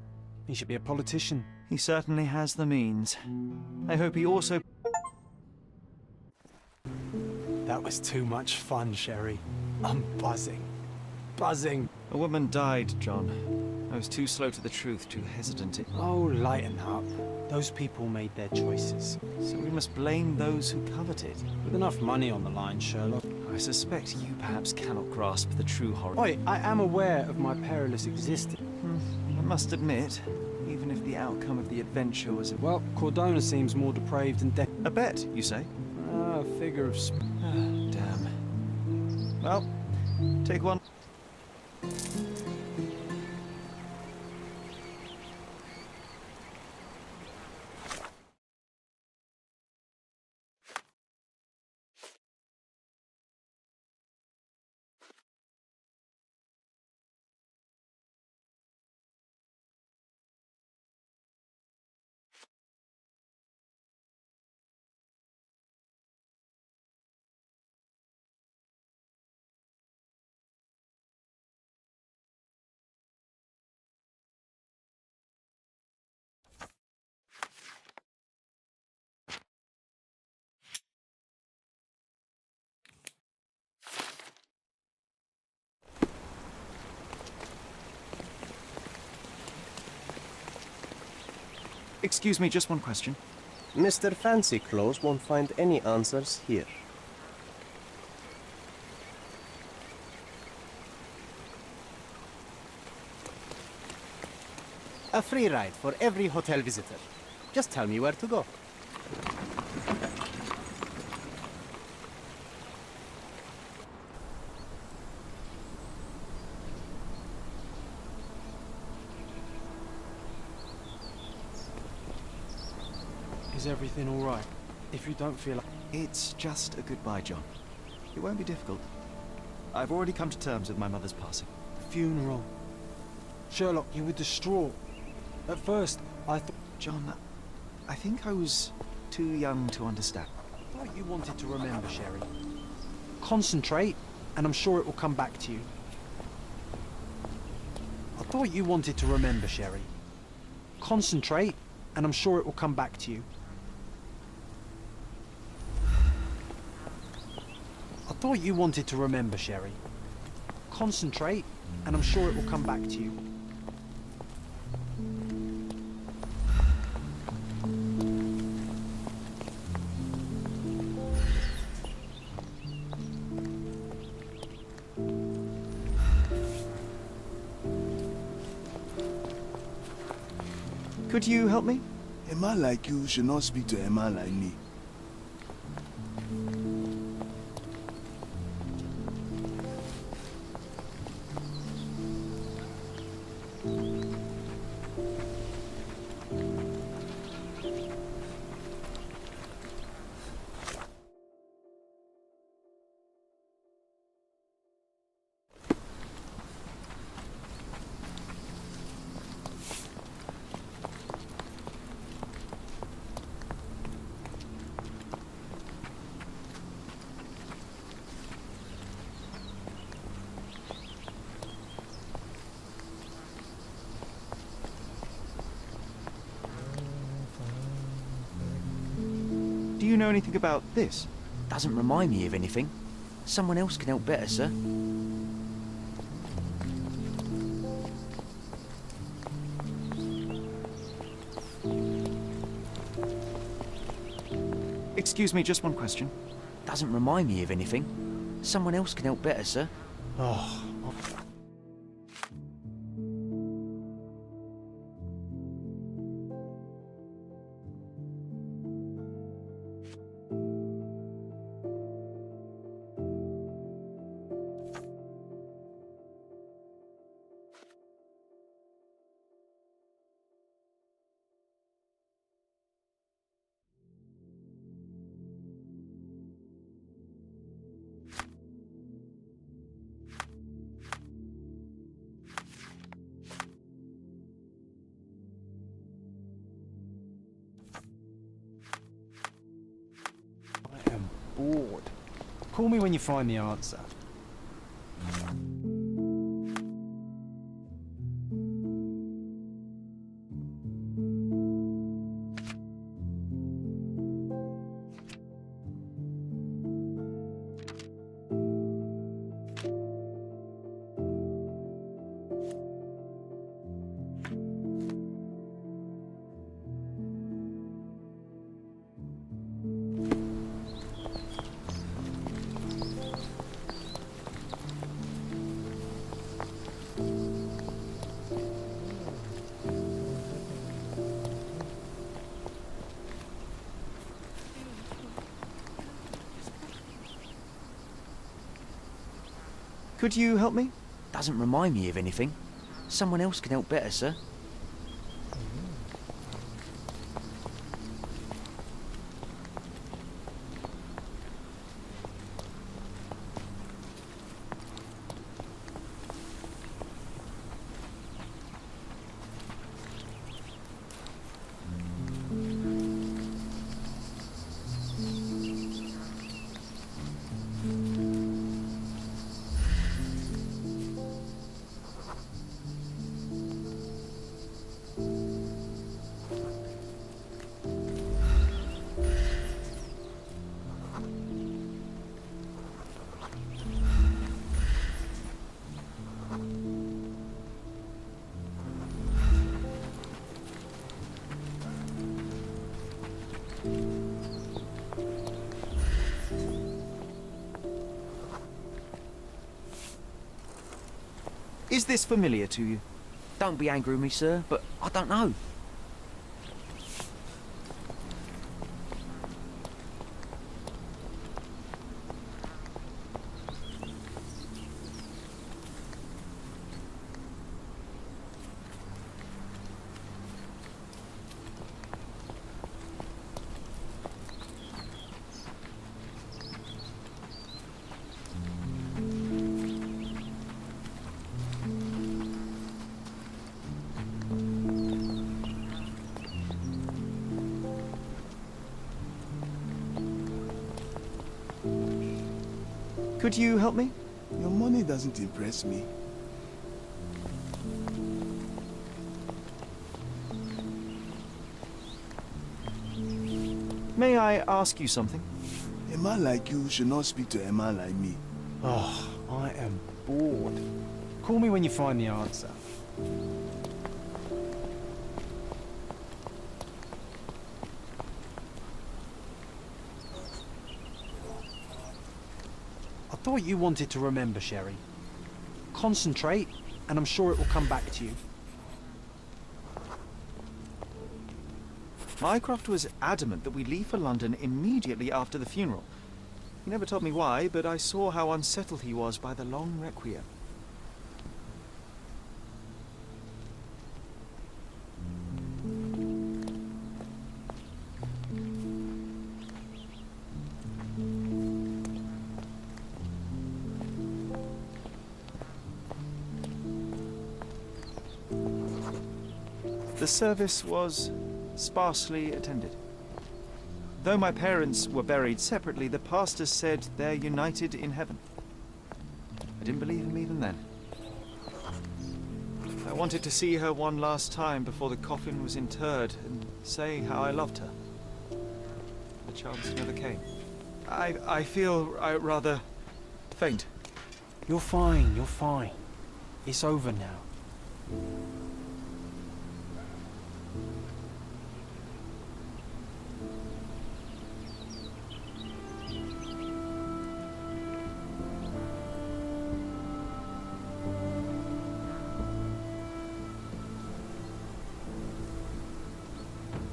He should be a politician. He certainly has the means. I hope he also... That was too much fun, Sherry. I'm buzzing. Buzzing. A woman died, John. I was too slow to the truth, too hesitant. Oh, lighten up. Those people made their choices. So we must blame those who coveted. With enough money on the line, Sherlock. I suspect you perhaps cannot grasp the true horror. Oi, I am aware of my perilous existence. I must admit, even if the outcome of the adventure was... Well, Cordona seems more depraved and A bet, you say? A figure of... Damn. Well, take one. Excuse me, just one question. Mr. Fancy Clothes won't find any answers here. A free ride for every hotel visitor. Just tell me where to go. Is everything all right? If you don't feel like... It's just a goodbye, John. It won't be difficult. I've already come to terms with my mother's passing. Funeral. Sherlock, you were distraught. At first, I thought... John, I think I was too young to understand. I thought you wanted to remember, Sherry. Concentrate, and I'm sure it will come back to you. I thought you wanted to remember, Sherry. Concentrate, and I'm sure it will come back to you. thought you wanted to remember, Sherry. Concentrate, and I'm sure it will come back to you. Could you help me? A man like you should not speak to a man like me. Do you know anything about this? Doesn't remind me of anything. Someone else can help better, sir. Excuse me, just one question. Doesn't remind me of anything. Someone else can help better, sir. Oh. I am bored. Call me when you find the answer. Could you help me? Doesn't remind me of anything. Someone else can help better, sir. Is this familiar to you? Don't be angry with me, sir, but I don't know. Could you help me? Your money doesn't impress me. May I ask you something? A man like you should not speak to a man like me. Oh, I am bored. Call me when you find the answer. I thought you wanted to remember, Sherry. Concentrate, and I'm sure it will come back to you. Mycroft was adamant that we leave for London immediately after the funeral. He never told me why, but I saw how unsettled he was by the long requiem. The service was sparsely attended. Though my parents were buried separately, the pastor said they're united in heaven. I didn't believe him even then. I wanted to see her one last time before the coffin was interred and say how I loved her. The chance never came. I feel rather faint. You're fine, you're fine. It's over now.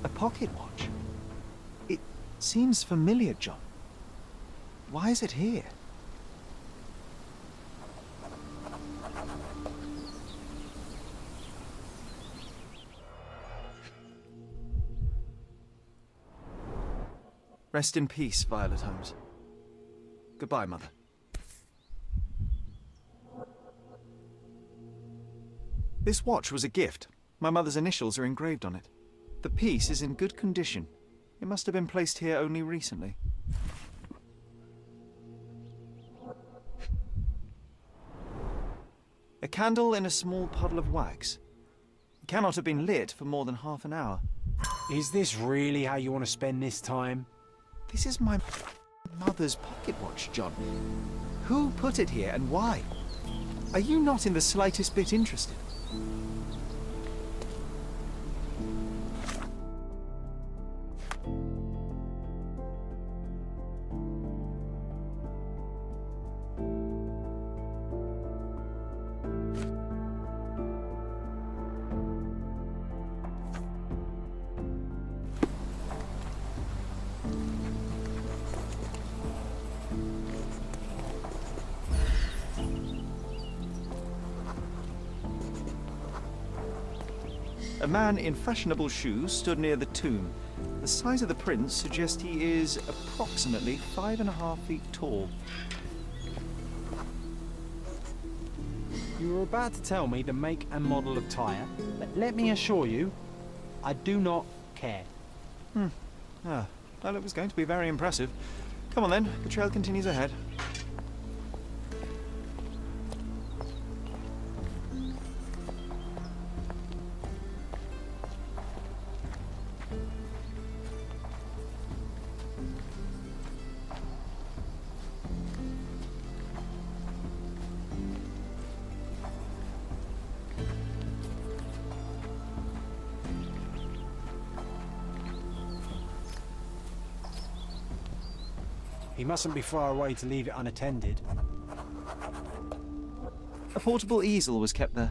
A pocket watch? It seems familiar, John. Why is it here? Rest in peace, Violet Holmes. Goodbye, Mother. This watch was a gift. My mother's initials are engraved on it. The piece is in good condition. It must have been placed here only recently. A candle in a small puddle of wax. It cannot have been lit for more than half an hour. Is this really how you want to spend this time? This is my mother's pocket watch, John. Who put it here and why? Are you not in the slightest bit interested? A man in fashionable shoes stood near the tomb. The size of the print suggests he is approximately 5.5 feet tall. You were about to tell me the make and model of tyre, but let me assure you, I do not care. Well, it was going to be very impressive. Come on then, the trail continues ahead. He mustn't be far away to leave it unattended. A portable easel was kept there.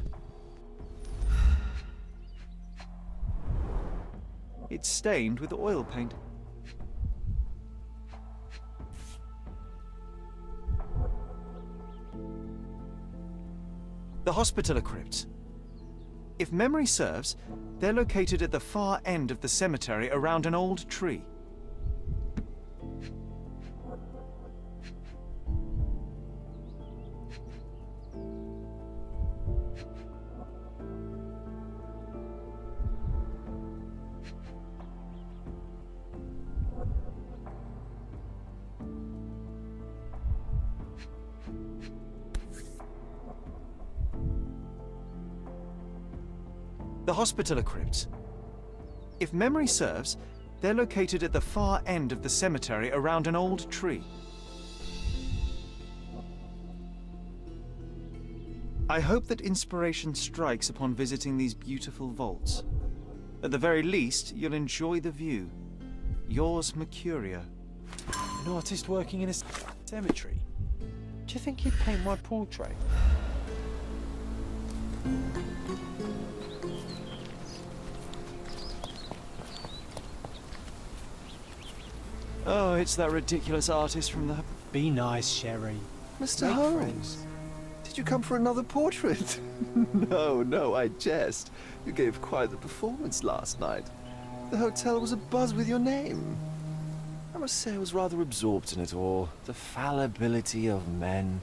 It's stained with oil paint. The hospitaller crypts. If memory serves, they're located at the far end of the cemetery around an old tree. The hospitaller crypts. If memory serves, They're located at the far end of the cemetery around an old tree. I hope that inspiration strikes upon visiting these beautiful vaults. At the very least, you'll enjoy the view. Yours, Mercurio. An artist working in a cemetery? Do you think he'd paint my portrait? Oh, it's that ridiculous artist from the... Be nice, Sherry. Mr. Make Holmes, friends. did you come for another portrait? No, I jest. You gave quite the performance last night. The hotel was abuzz with your name. I must say I was rather absorbed in it all. The fallibility of men.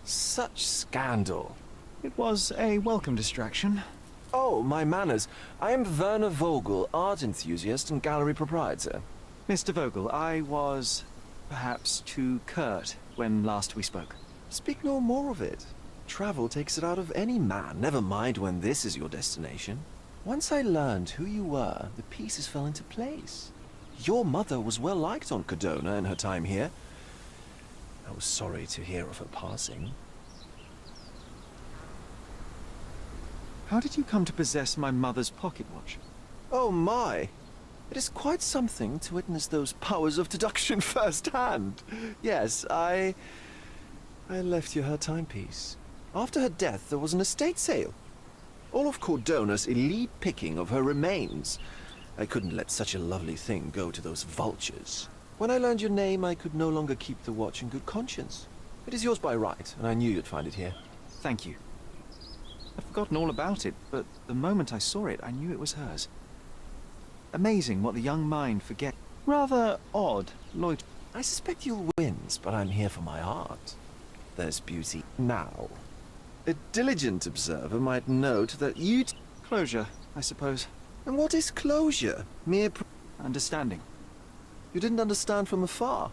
Such scandal. It was a welcome distraction. Oh, my manners. I am Werner Vogel, art enthusiast and gallery proprietor. Mr. Vogel, I was perhaps too curt when last we spoke. Speak no more of it. Travel takes it out of any man, never mind when this is your destination. Once I learned who you were, the pieces fell into place. Your mother was well liked on Cadona in her time here. I was sorry to hear of her passing. How did you come to possess my mother's pocket watch? Oh my! It is quite something to witness those powers of deduction firsthand. Yes, I left you her timepiece. After her death, there was an estate sale. All of Cordona's elite picking of her remains. I couldn't let such a lovely thing go to those vultures. When I learned your name, I could no longer keep the watch in good conscience. It is yours by right, and I knew you'd find it here. Thank you. I'd forgotten all about it, but the moment I saw it, I knew it was hers. Amazing what the young mind forgets. Rather odd, Lloyd. I suspect you'll win, but I'm here for my art. There's beauty now. A diligent observer might note that you... Closure, I suppose. And what is closure? Mere... Understanding. You didn't understand from afar.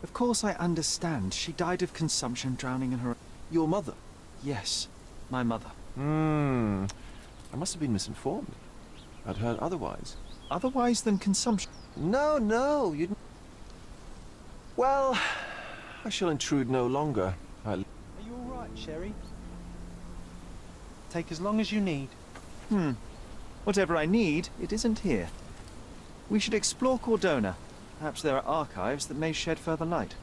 Of course I understand. She died of consumption, drowning in her... Your mother? Yes, my mother. I must have been misinformed. I'd heard otherwise. Otherwise than consumption? No, you... Well, I shall intrude no longer. Are you all right, Sherry? Take as long as you need. Whatever I need, it isn't here. We should explore Cordona. Perhaps there are archives that may shed further light.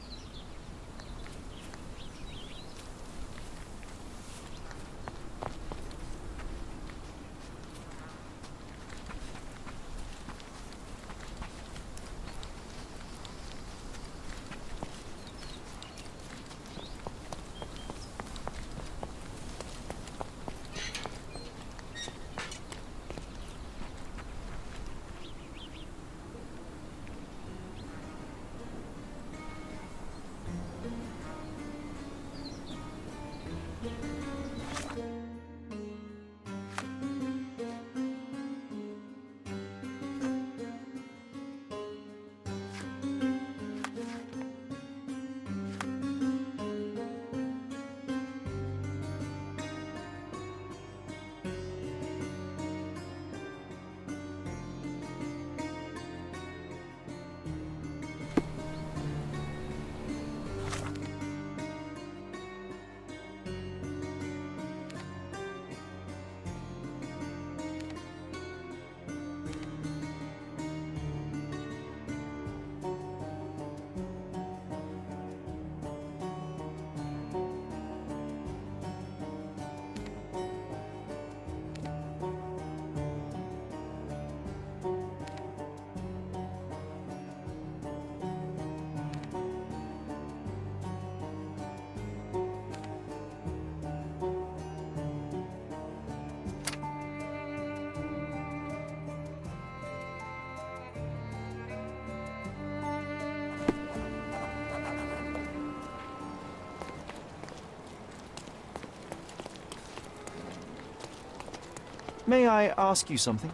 May I ask you something?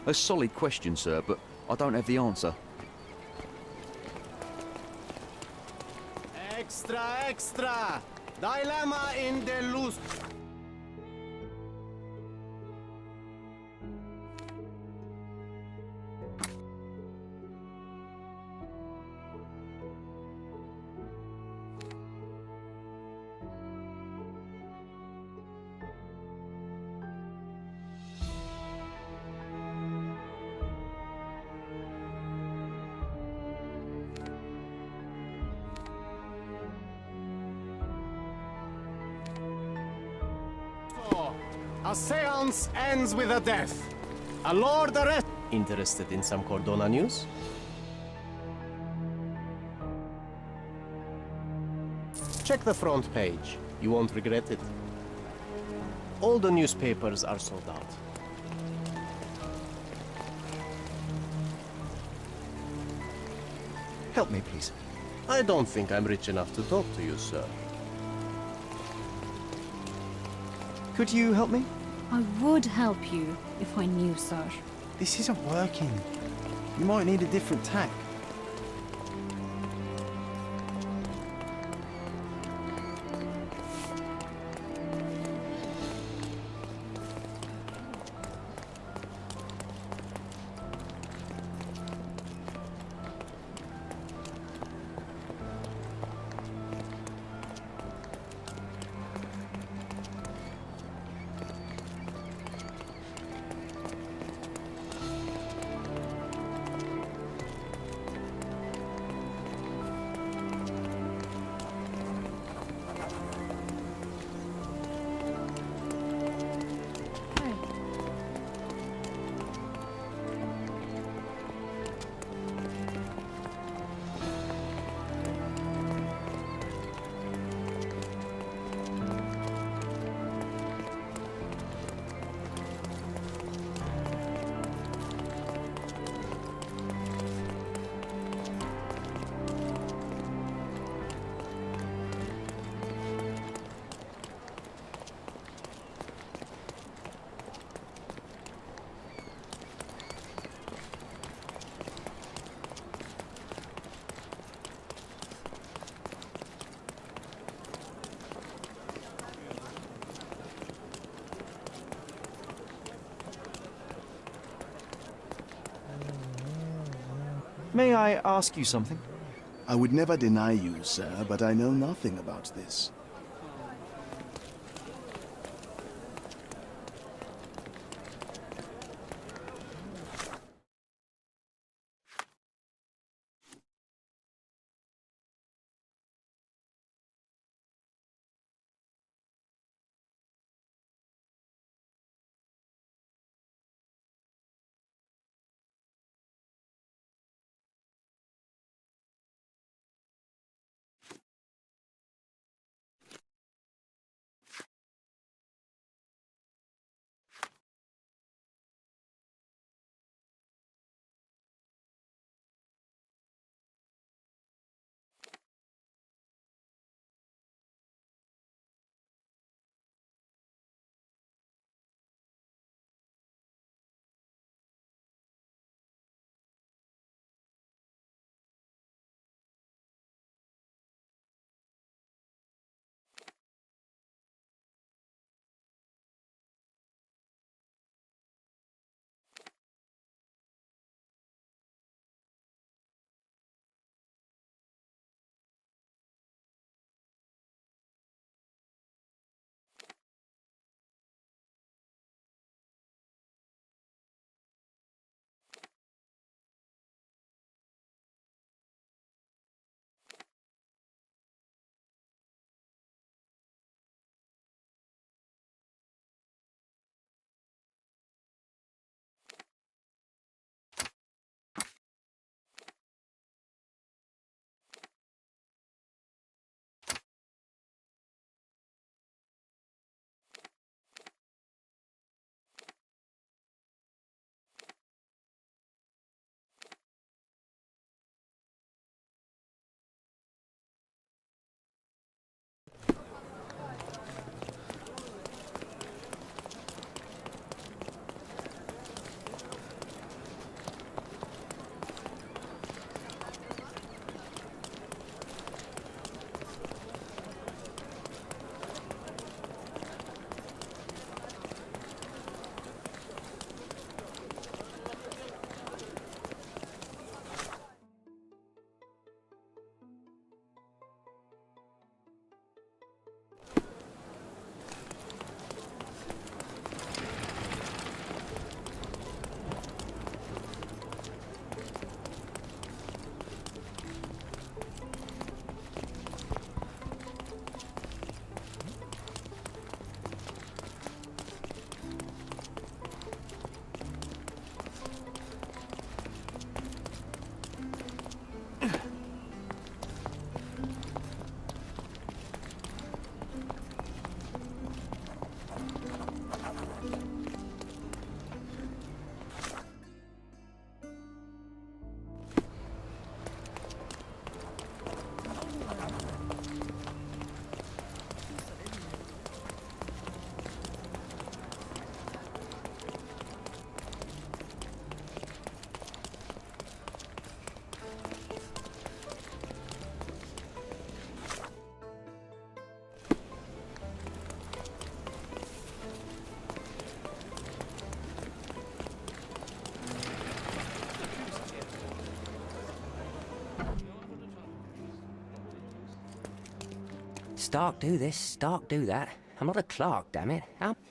A solid question, sir, but I don't have the answer. Extra! Dilemma in the loose. A seance ends with a death. A lord arrest. Interested in some Cordona news? Check the front page. You won't regret it. All the newspapers are sold out. Help me, please. I don't think I'm rich enough to talk to you, sir. Could you help me? I would help you if I knew, sir. This isn't working. You might need a different tack. May I ask you something? I would never deny you, sir, but I know nothing about this. Stark do this, Stark do that. I'm not a clerk, damn it.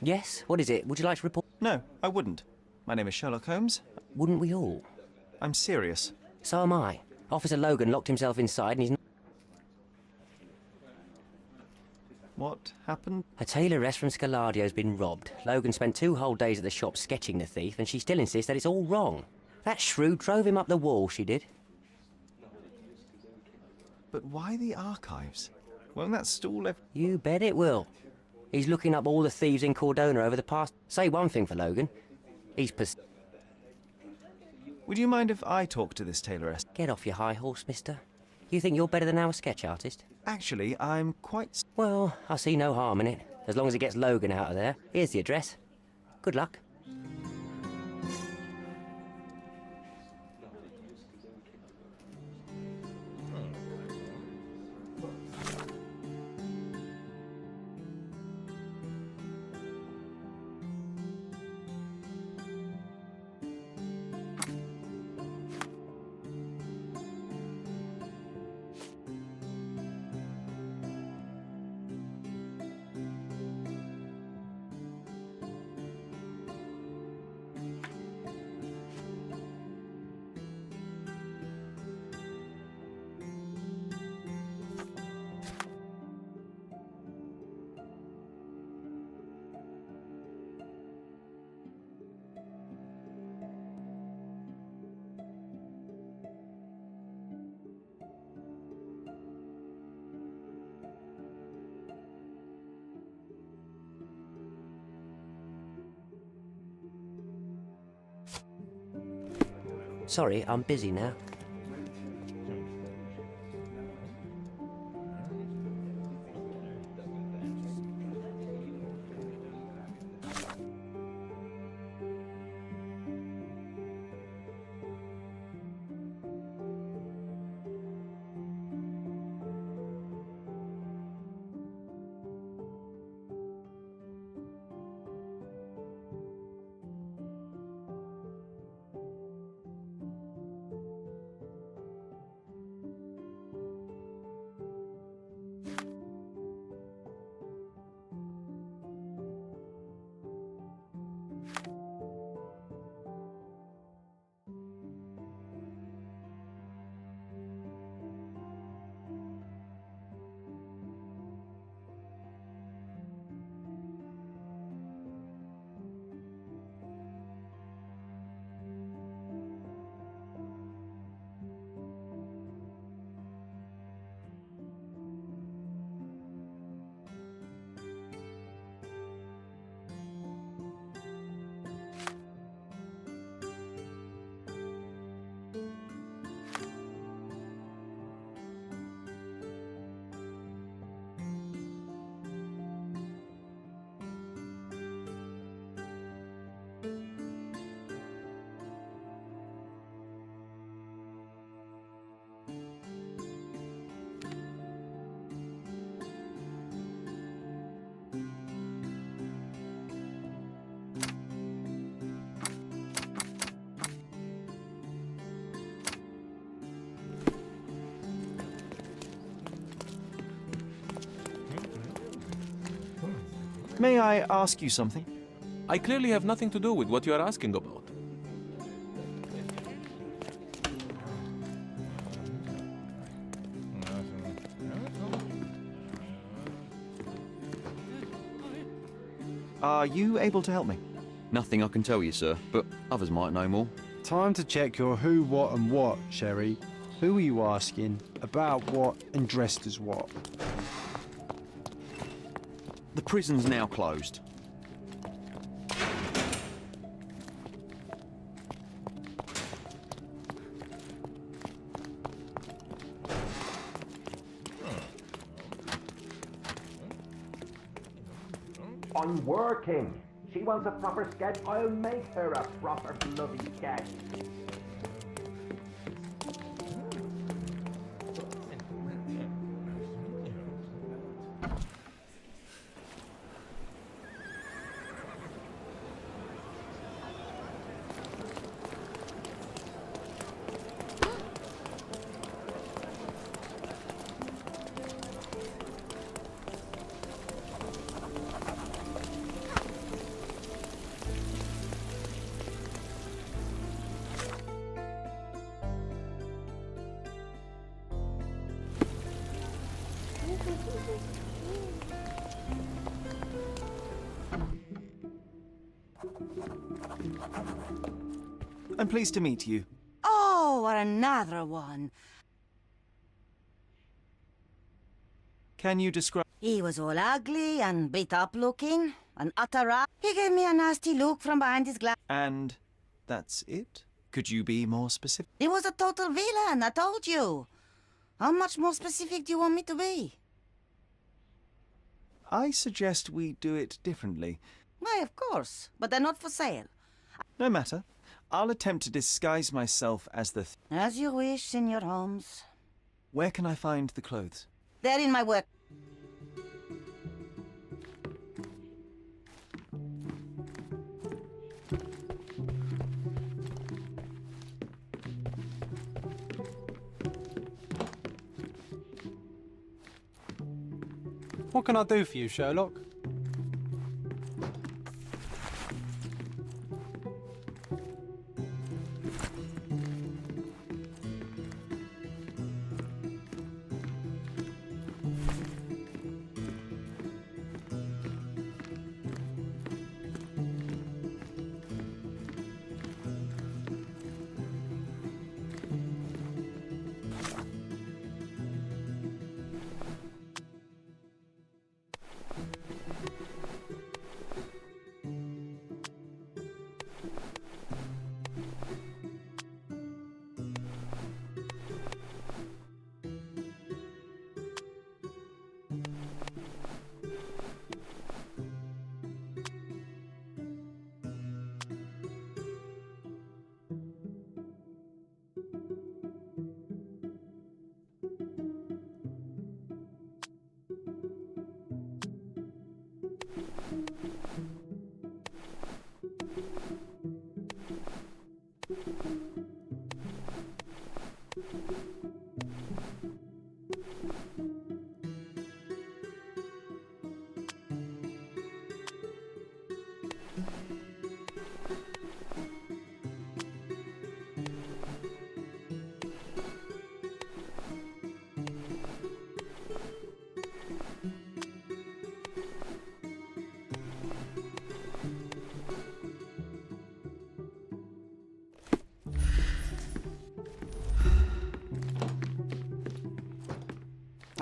Yes, what is it? Would you like to report? No, I wouldn't. My name is Sherlock Holmes. Wouldn't we all? I'm serious. So am I. Officer Logan locked himself inside and he's... What happened? A tailoress from Scaladio's been robbed. Logan spent 2 whole days at the shop sketching the thief, and she still insists that it's all wrong. That shrew drove him up the wall, she did. But why the archives? Won't that stall ever... You bet it will. He's looking up all the thieves in Cordona over the past... Say one thing for Logan. He's Would you mind if I talk to this tailoress? Get off your high horse, mister. You think you're better than our sketch artist? Actually, I'm quite... Well, I see no harm in it, as long as it gets Logan out of there. Here's the address. Good luck. Sorry, I'm busy now. May I ask you something? I clearly have nothing to do with what you are asking about. Are you able to help me? Nothing I can tell you, sir, but others might know more. Time to check your who, what and what, Sherry. Who are you asking? About what and dressed as what? The prison's now closed. I'm working. She wants a proper sketch. I'll make her a proper bloody sketch. I'm pleased to meet you. Oh, another one. Can you describe... He was all ugly and beat up looking, an utter rat. He gave me a nasty look from behind his glass. And that's it? Could you be more specific? He was a total villain, I told you. How much more specific do you want me to be? I suggest we do it differently. Why, of course, but they're not for sale. No matter. I'll attempt to disguise myself as the... As you wish, Senor Holmes. Where can I find the clothes? They're in my work. What can I do for you, Sherlock?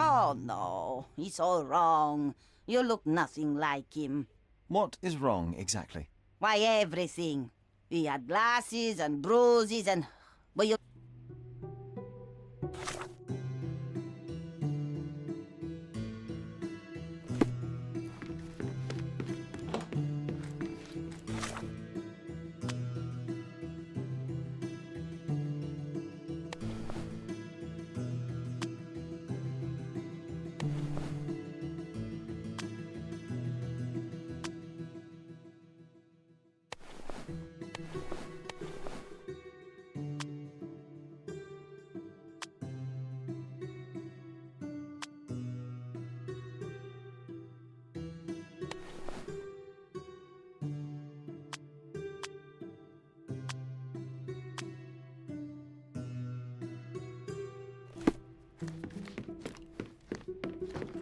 Oh, no. He's all wrong. You look nothing like him. What is wrong, exactly? Why, everything. He had glasses and bruises and... Well, you...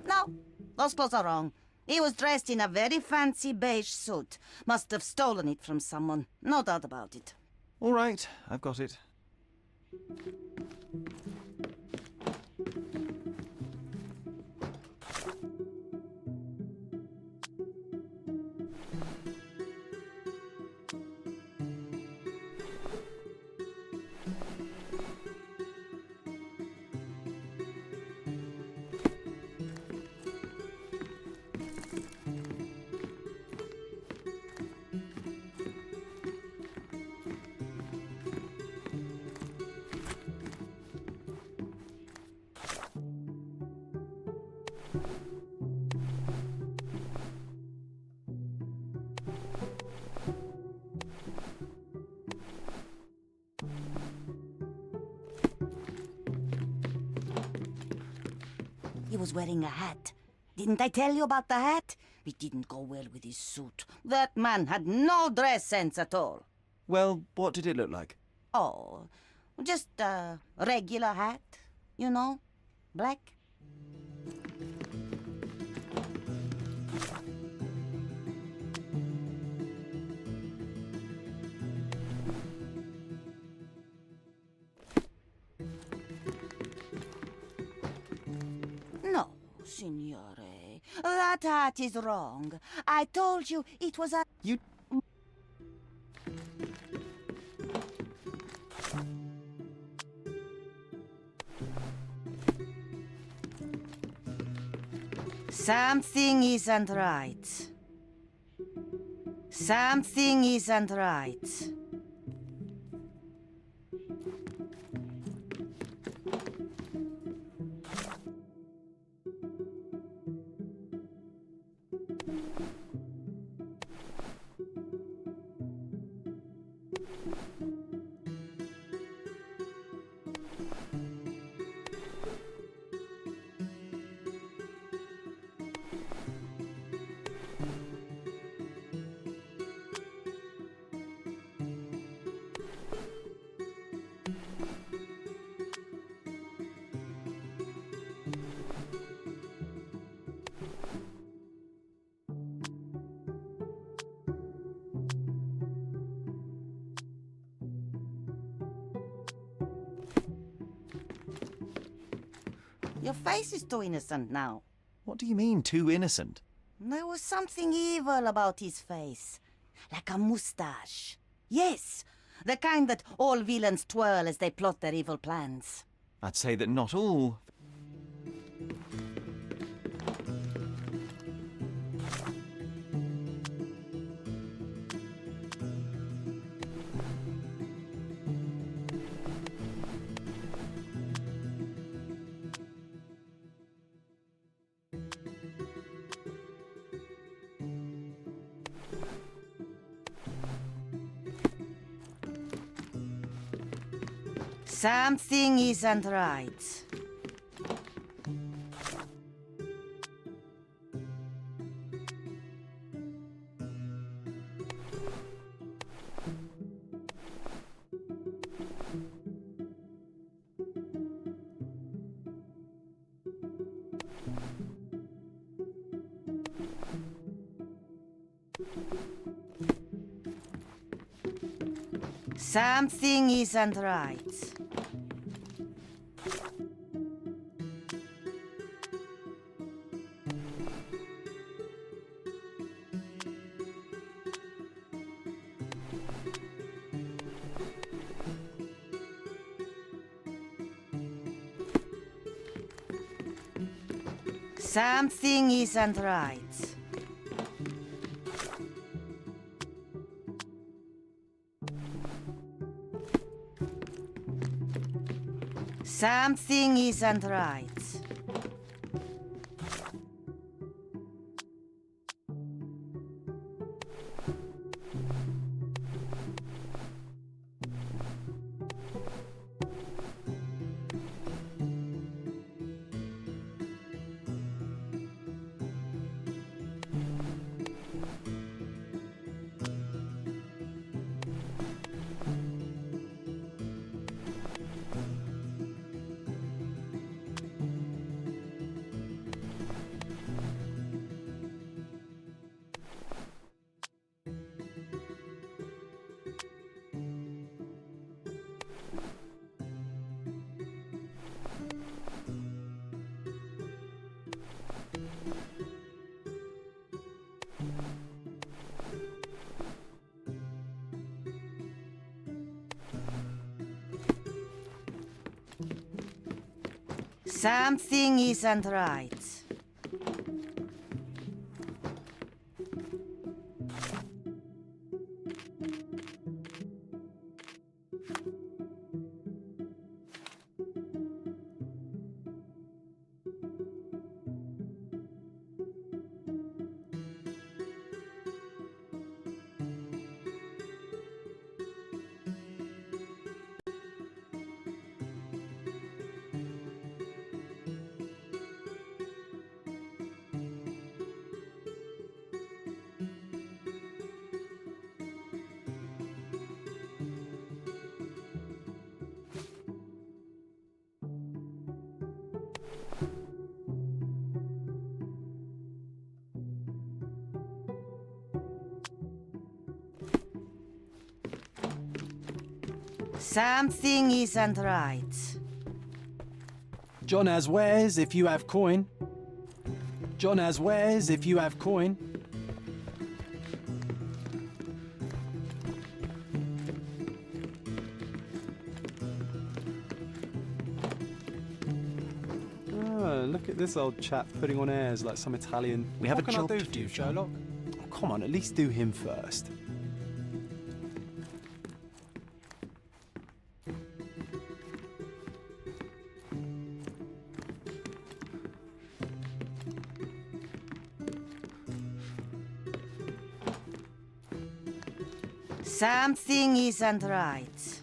No, those clothes are wrong. He was dressed in a very fancy beige suit. Must have stolen it from someone. No doubt about it. All right, I've got it. He was wearing a hat. Didn't I tell you about the hat? It didn't go well with his suit. That man had no dress sense at all. Well, what did it look like? Oh, just a regular hat, you know, black. Signore, that hat is wrong. I told you it was a... You... Something isn't right. Something isn't right. Your face is too innocent now. What do you mean, too innocent? There was something evil about his face. Like a moustache. Yes, the kind that all villains twirl as they plot their evil plans. I'd say that not all. Something isn't right. Something isn't right. Something isn't right. Something isn't right. Something isn't right. Something isn't right. John has wares if you have coin. John has wares if you have coin. Look at this old chap putting on airs like some Italian. We have What a can I job do to for do, you, John. Sherlock? Oh, come on, at least do him first. Something isn't right.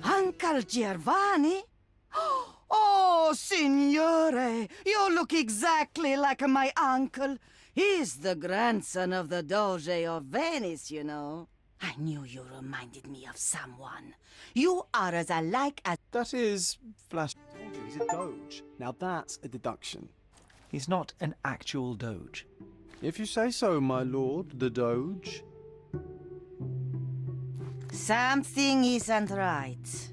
Uncle Giovanni? Oh, signore, you look exactly like my uncle. He's the grandson of the Doge of Venice, you know. I knew you reminded me of someone. You are as alike as... That is... Flash told you, he's a doge. Now that's a deduction. He's not an actual doge. If you say so, my lord, the doge. Something isn't right.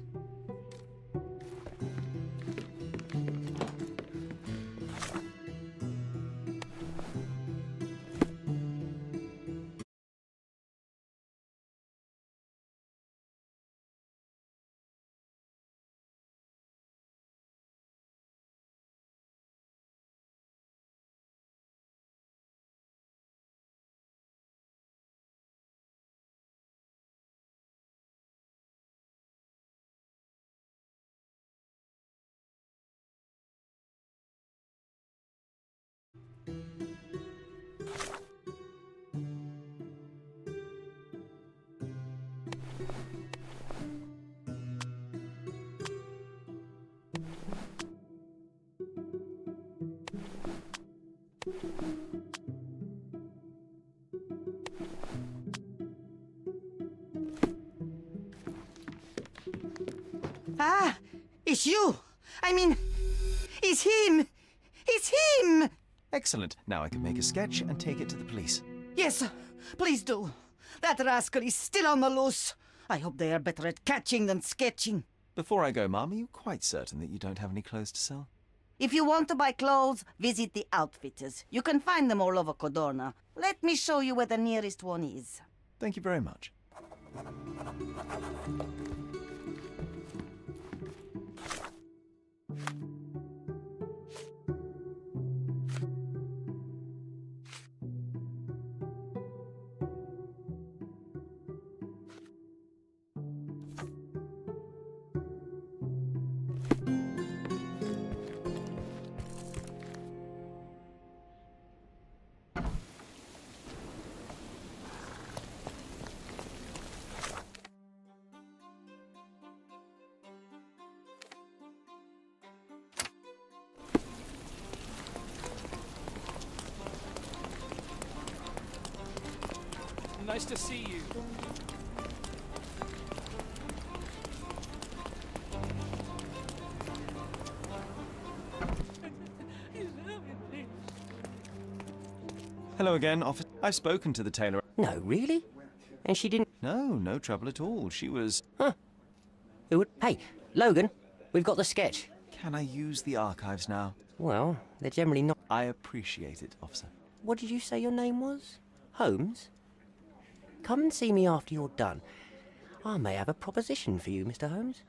Ah, it's you. I mean, it's him. It's him. Excellent. Now I can make a sketch and take it to the police. Yes, sir. Please do. That rascal is still on the loose. I hope they are better at catching than sketching. Before I go, Mum, are you quite certain that you don't have any clothes to sell? If you want to buy clothes, visit the outfitters. You can find them all over Codorna. Let me show you where the nearest one is. Thank you very much. Nice to see you. Hello again, officer. I've spoken to the tailor. No, really? And she didn't... No trouble at all. She was... Huh. Who would... Hey, Logan, we've got the sketch. Can I use the archives now? Well, they're generally not... I appreciate it, officer. What did you say your name was? Holmes? Come and see me after you're done. I may have a proposition for you, Mr. Holmes.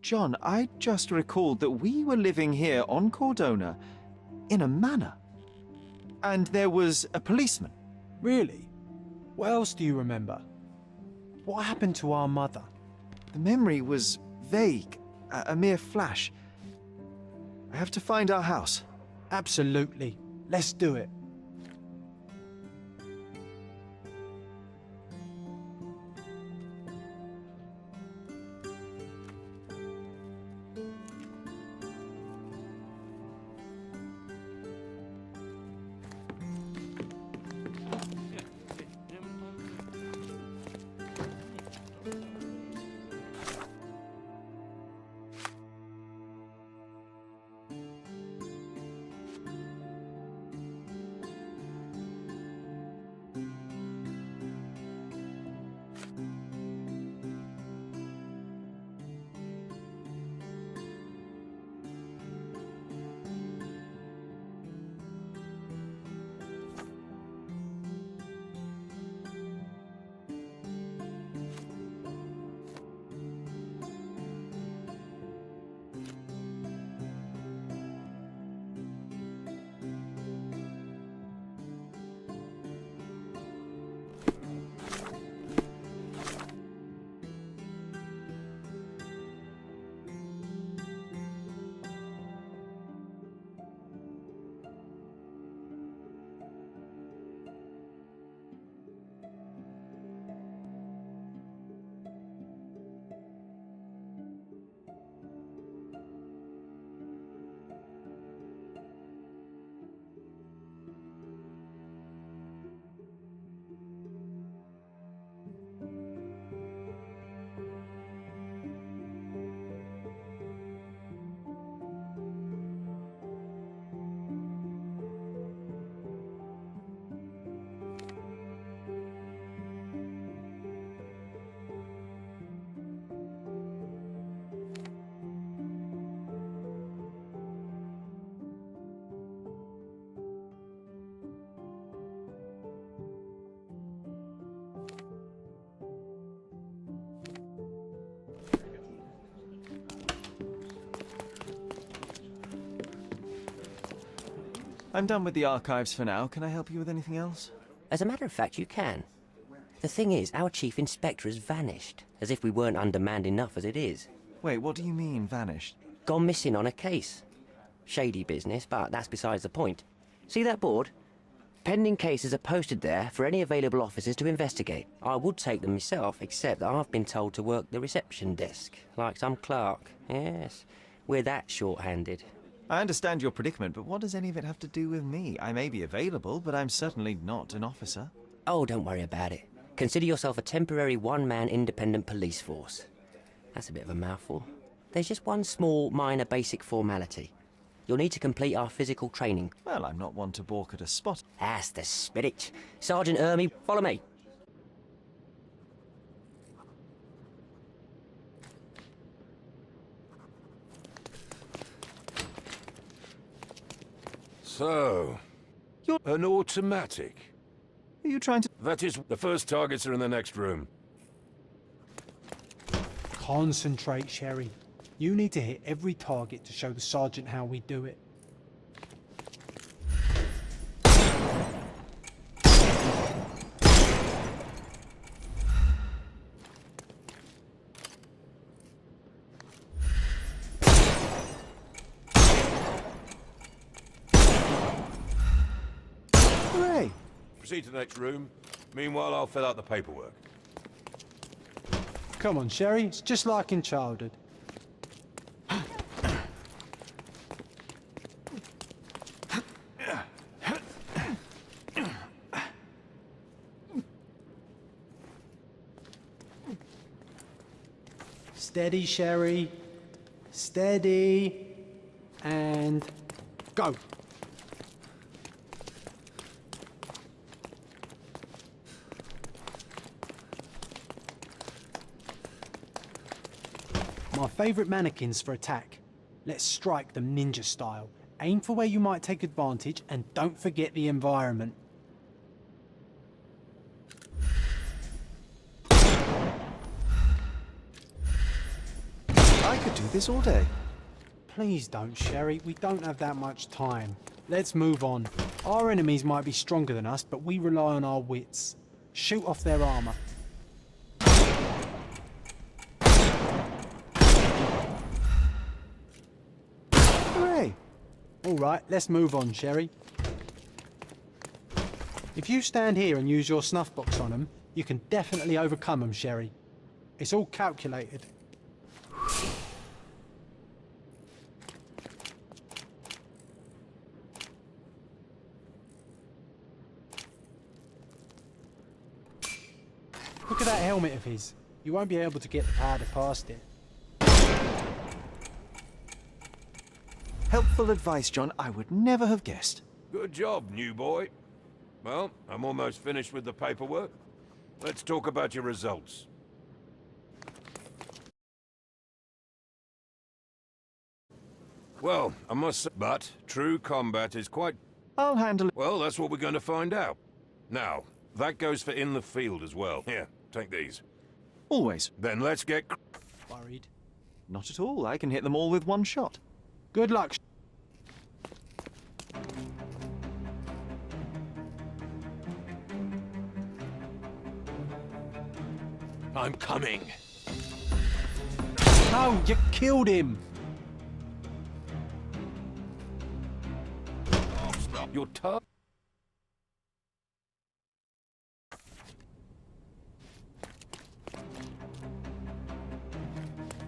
John, I just recalled that we were living here on Cordona in a manor. And there was a policeman. Really? What else do you remember? What happened to our mother? The memory was vague, a mere flash. I have to find our house. Absolutely. Let's do it. I'm done with the archives for now. Can I help you with anything else? As a matter of fact, you can. The thing is, our chief inspector has vanished, as if we weren't undermanned enough as it is. Wait, what do you mean, vanished? Gone missing on a case. Shady business, but that's besides the point. See that board? Pending cases are posted there for any available officers to investigate. I would take them myself, except that I've been told to work the reception desk, like some clerk. Yes, we're that short-handed. I understand your predicament, but what does any of it have to do with me? I may be available, but I'm certainly not an officer. Oh, don't worry about it. Consider yourself a temporary one-man independent police force. That's a bit of a mouthful. There's just one small, minor, basic formality. You'll need to complete our physical training. Well, I'm not one to balk at a spot. That's the spirit. Sergeant Ermy, follow me. So, you're an automatic. Are you trying to... That is, the first targets are in the next room. Concentrate, Sherry. You need to hit every target to show the sergeant how we do it. Hooray! Proceed to the next room. Meanwhile, I'll fill out the paperwork. Come on, Sherry. It's just like in childhood. Steady, Sherry. Steady. And go. My favourite mannequins for attack. Let's strike them ninja style. Aim for where you might take advantage and don't forget the environment. I could do this all day. Please don't, Sherry. We don't have that much time. Let's move on. Our enemies might be stronger than us, but we rely on our wits. Shoot off their armour. Hooray! Alright, let's move on, Sherry. If you stand here and use your snuff box on them, you can definitely overcome them, Sherry. It's all calculated. Look at that helmet of his. You won't be able to get the powder past it. Helpful advice, John. I would never have guessed. Good job, new boy. Well, I'm almost finished with the paperwork. Let's talk about your results. Well, I must say, but true combat is quite... I'll handle it. Well, that's what we're going to find out. Now, that goes for in the field as well. Here, take these. Always. Then let's get... Worried? Not at all. I can hit them all with one shot. Good luck. I'm coming. No, you killed him. Oh, stop. You're tough.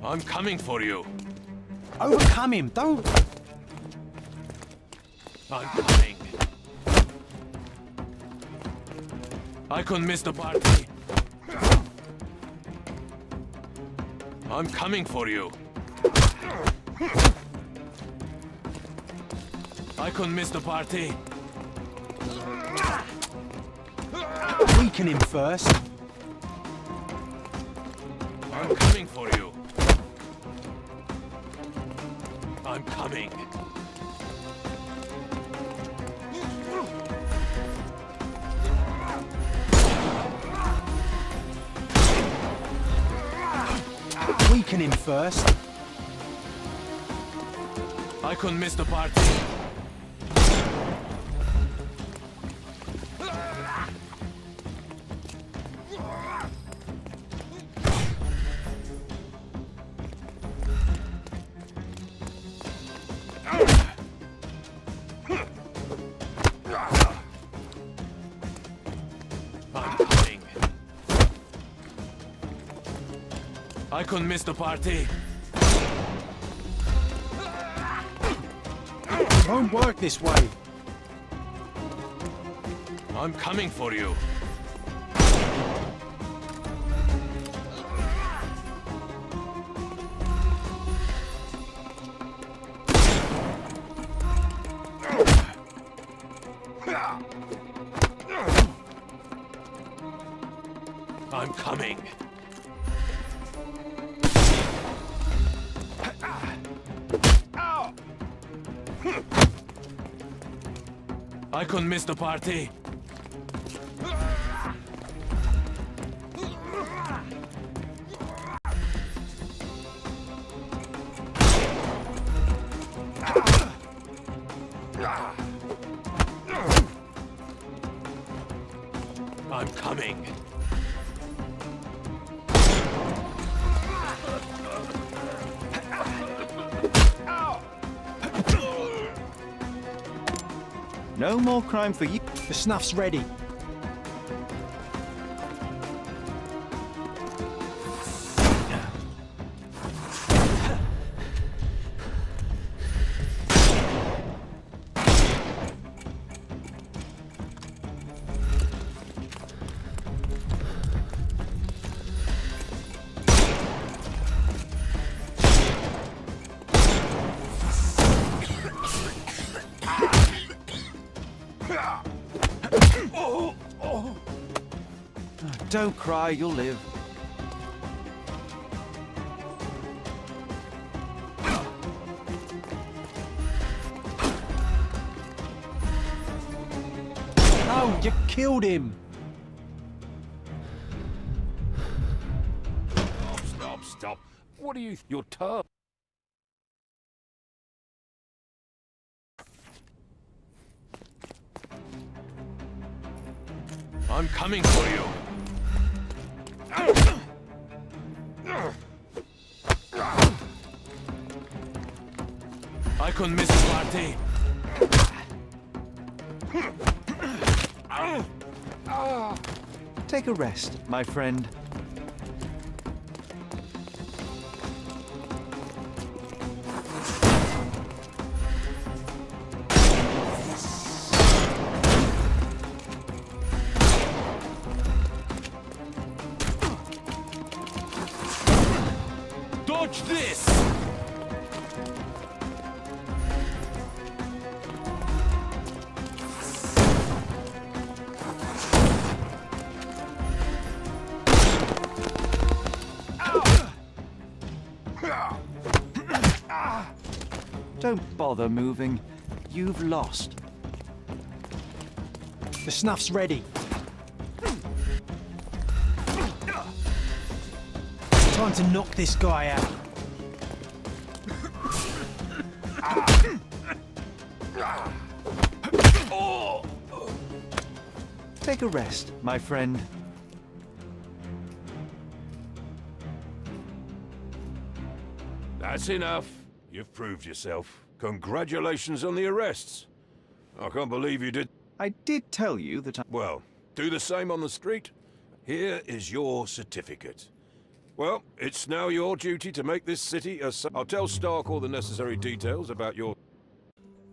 I'm coming for you. Overcome him, don't... I'm coming. I couldn't miss the party. I'm coming for you. I couldn't miss the party. Weaken him first. I'm coming for you. I'm coming. Weaken him first. I couldn't miss the party. I couldn't miss the party. It won't work this way. I'm coming for you. I'm coming. I couldn't miss the party. I'm coming. No more crime for you. The snuff's ready. Don't cry, you'll live. No, you killed him. Stop. What are you... Your turn. I'm coming for you. I couldn't miss the party. Take a rest, my friend. Dodge this! Don't bother moving. You've lost. The snuff's ready. Time to knock this guy out. Take a rest, my friend. That's enough. You've proved yourself. Congratulations on the arrests. I can't believe you did... I did tell you that I... Well, do the same on the street. Here is your certificate. Well, it's now your duty to make this city a... I'll tell Stark all the necessary details about your...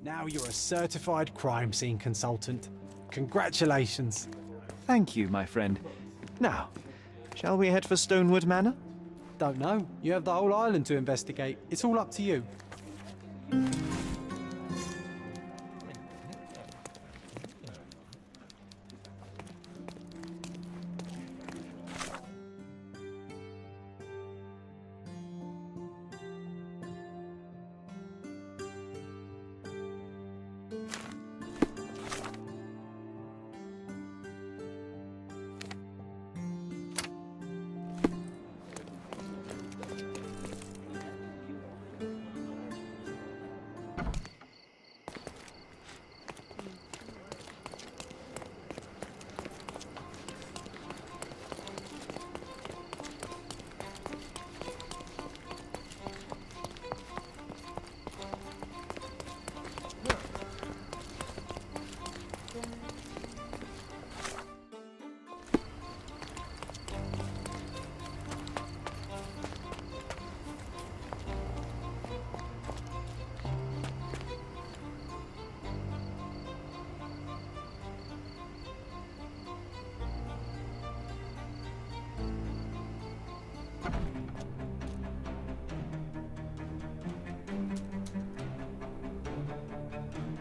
Now you're a certified crime scene consultant. Congratulations. Thank you, my friend. Now, shall we head for Stonewood Manor? Don't know. You have the whole island to investigate. It's all up to you.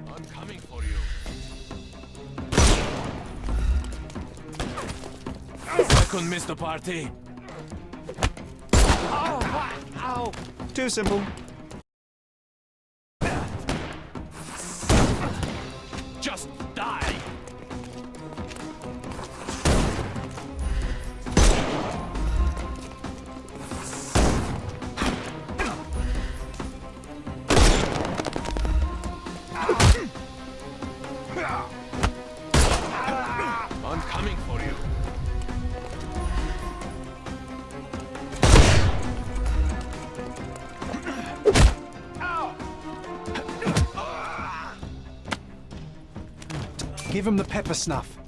I'm coming for you. I couldn't miss the party. Ow! Too simple. Just die. I'm coming for you. Give him the pepper snuff.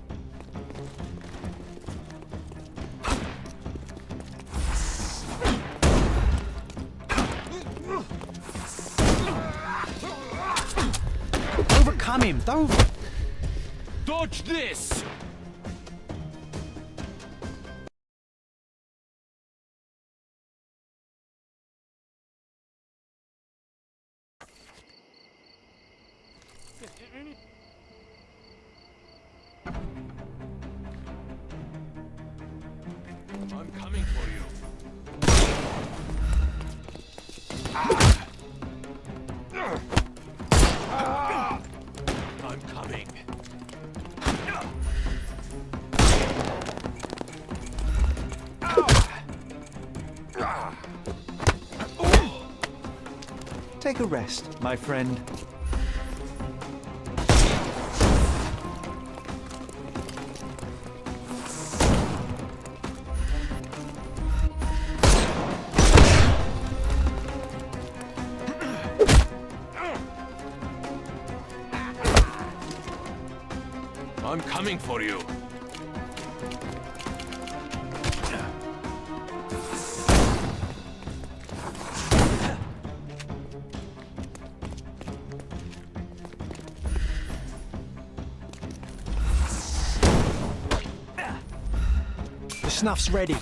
Overcome him, don't... Dodge this! I'm coming for you. I'm coming. Take a rest, my friend. I'm coming for you. The snuff's ready.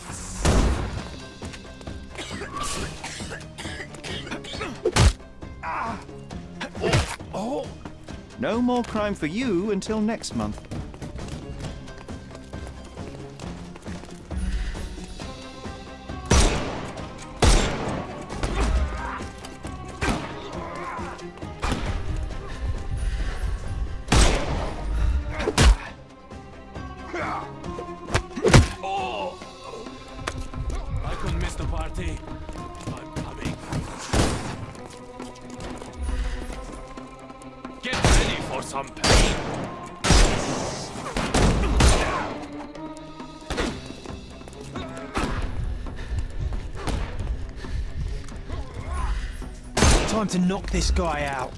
No more crime for you until next month. I couldn't miss the party. I'm coming. Get ready for some pain. Time to knock this guy out.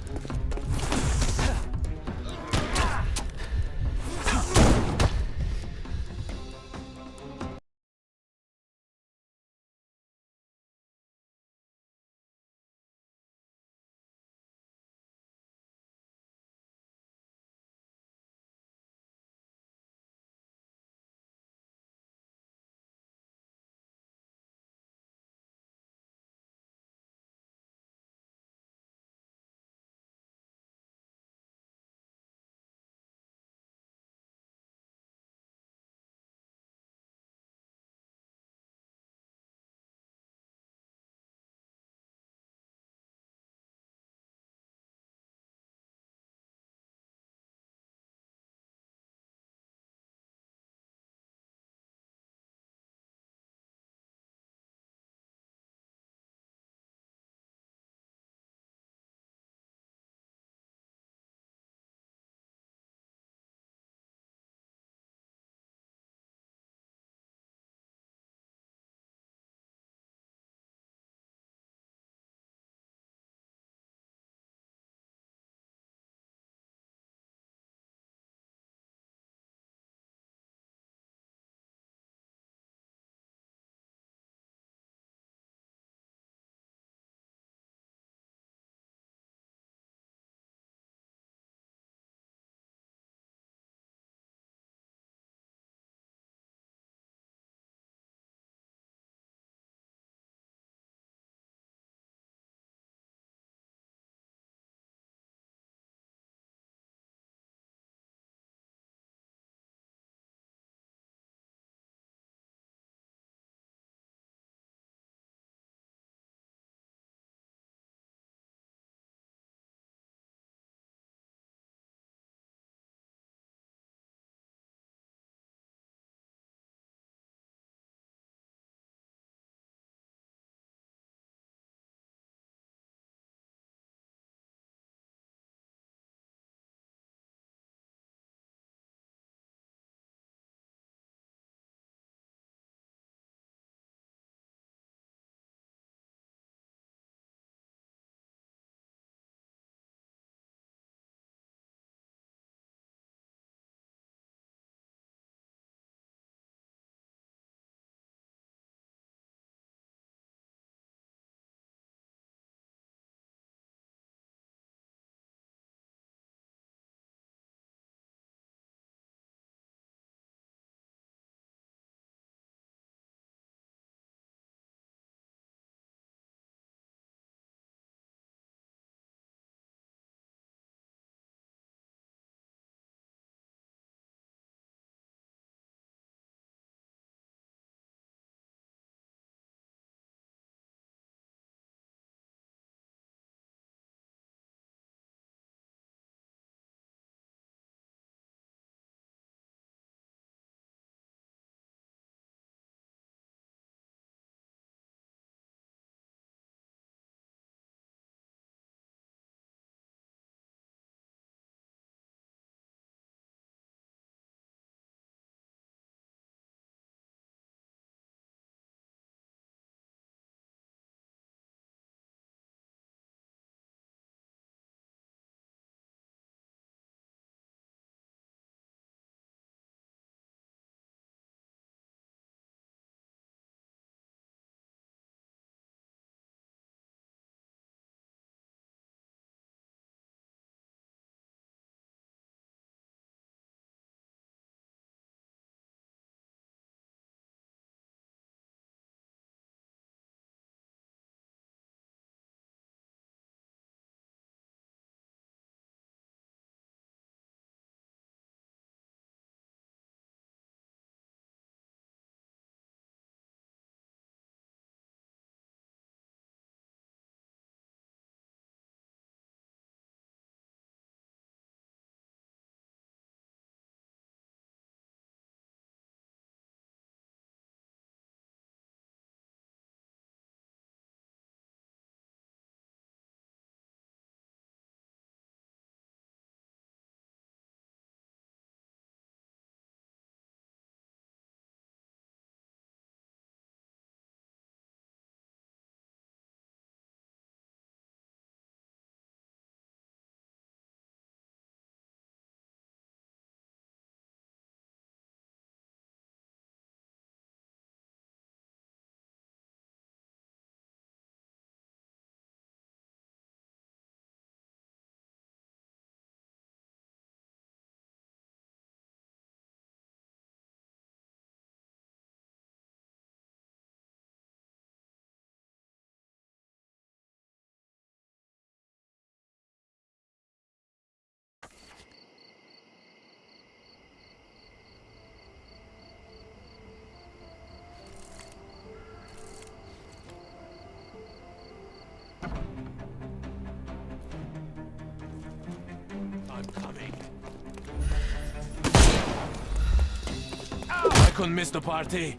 couldn't miss the party.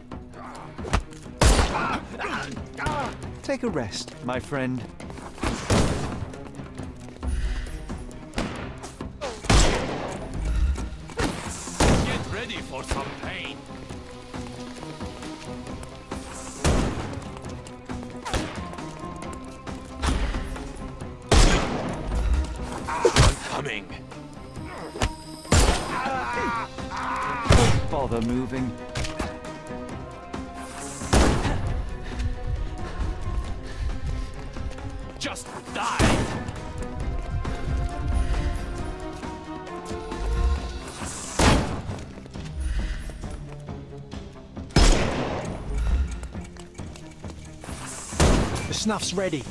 Take a rest, my friend. Get ready for some pain. I'm coming. Don't bother moving. Just die. The snuff's ready.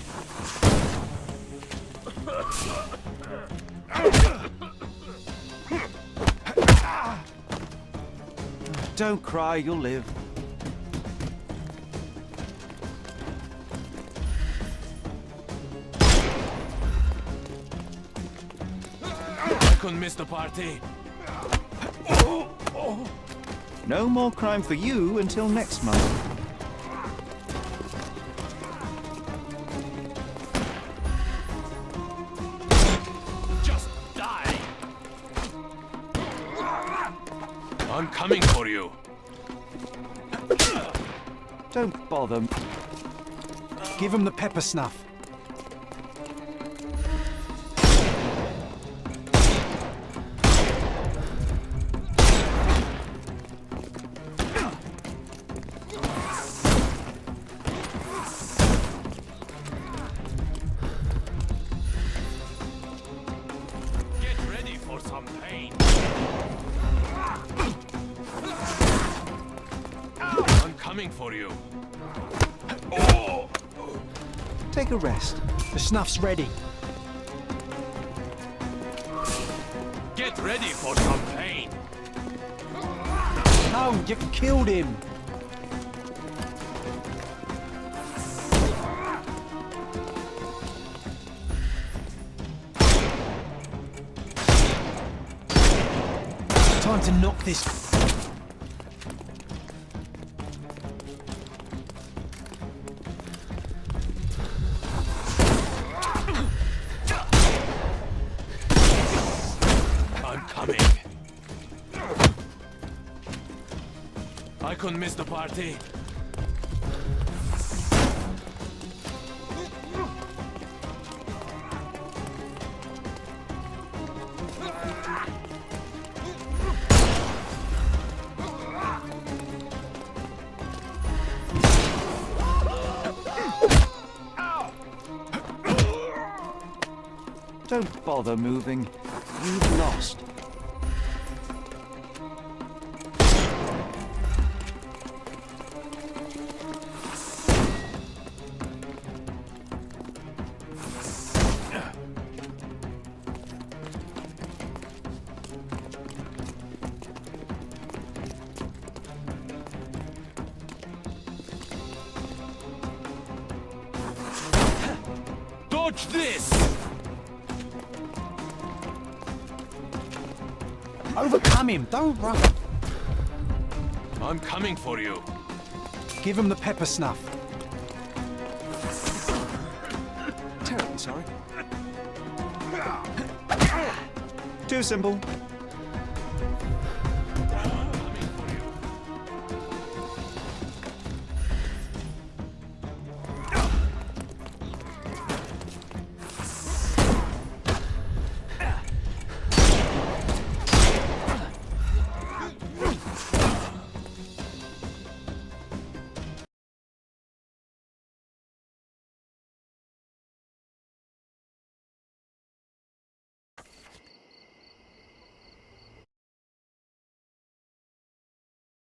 Don't cry, you'll live. I couldn't miss the party. No more crime for you until next month. Just die. I'm coming for you. Don't bother. Give him the pepper snuff. Get ready for some pain. I'm coming for you. Take a rest. The snuff's ready. Get ready for some pain. No, you killed him. Time to knock this. I'm coming. I couldn't miss the party. Don't bother moving. You've lost. Dodge this! Overcome him. Don't run. I'm coming for you. Give him the pepper snuff. Terribly sorry. Too simple.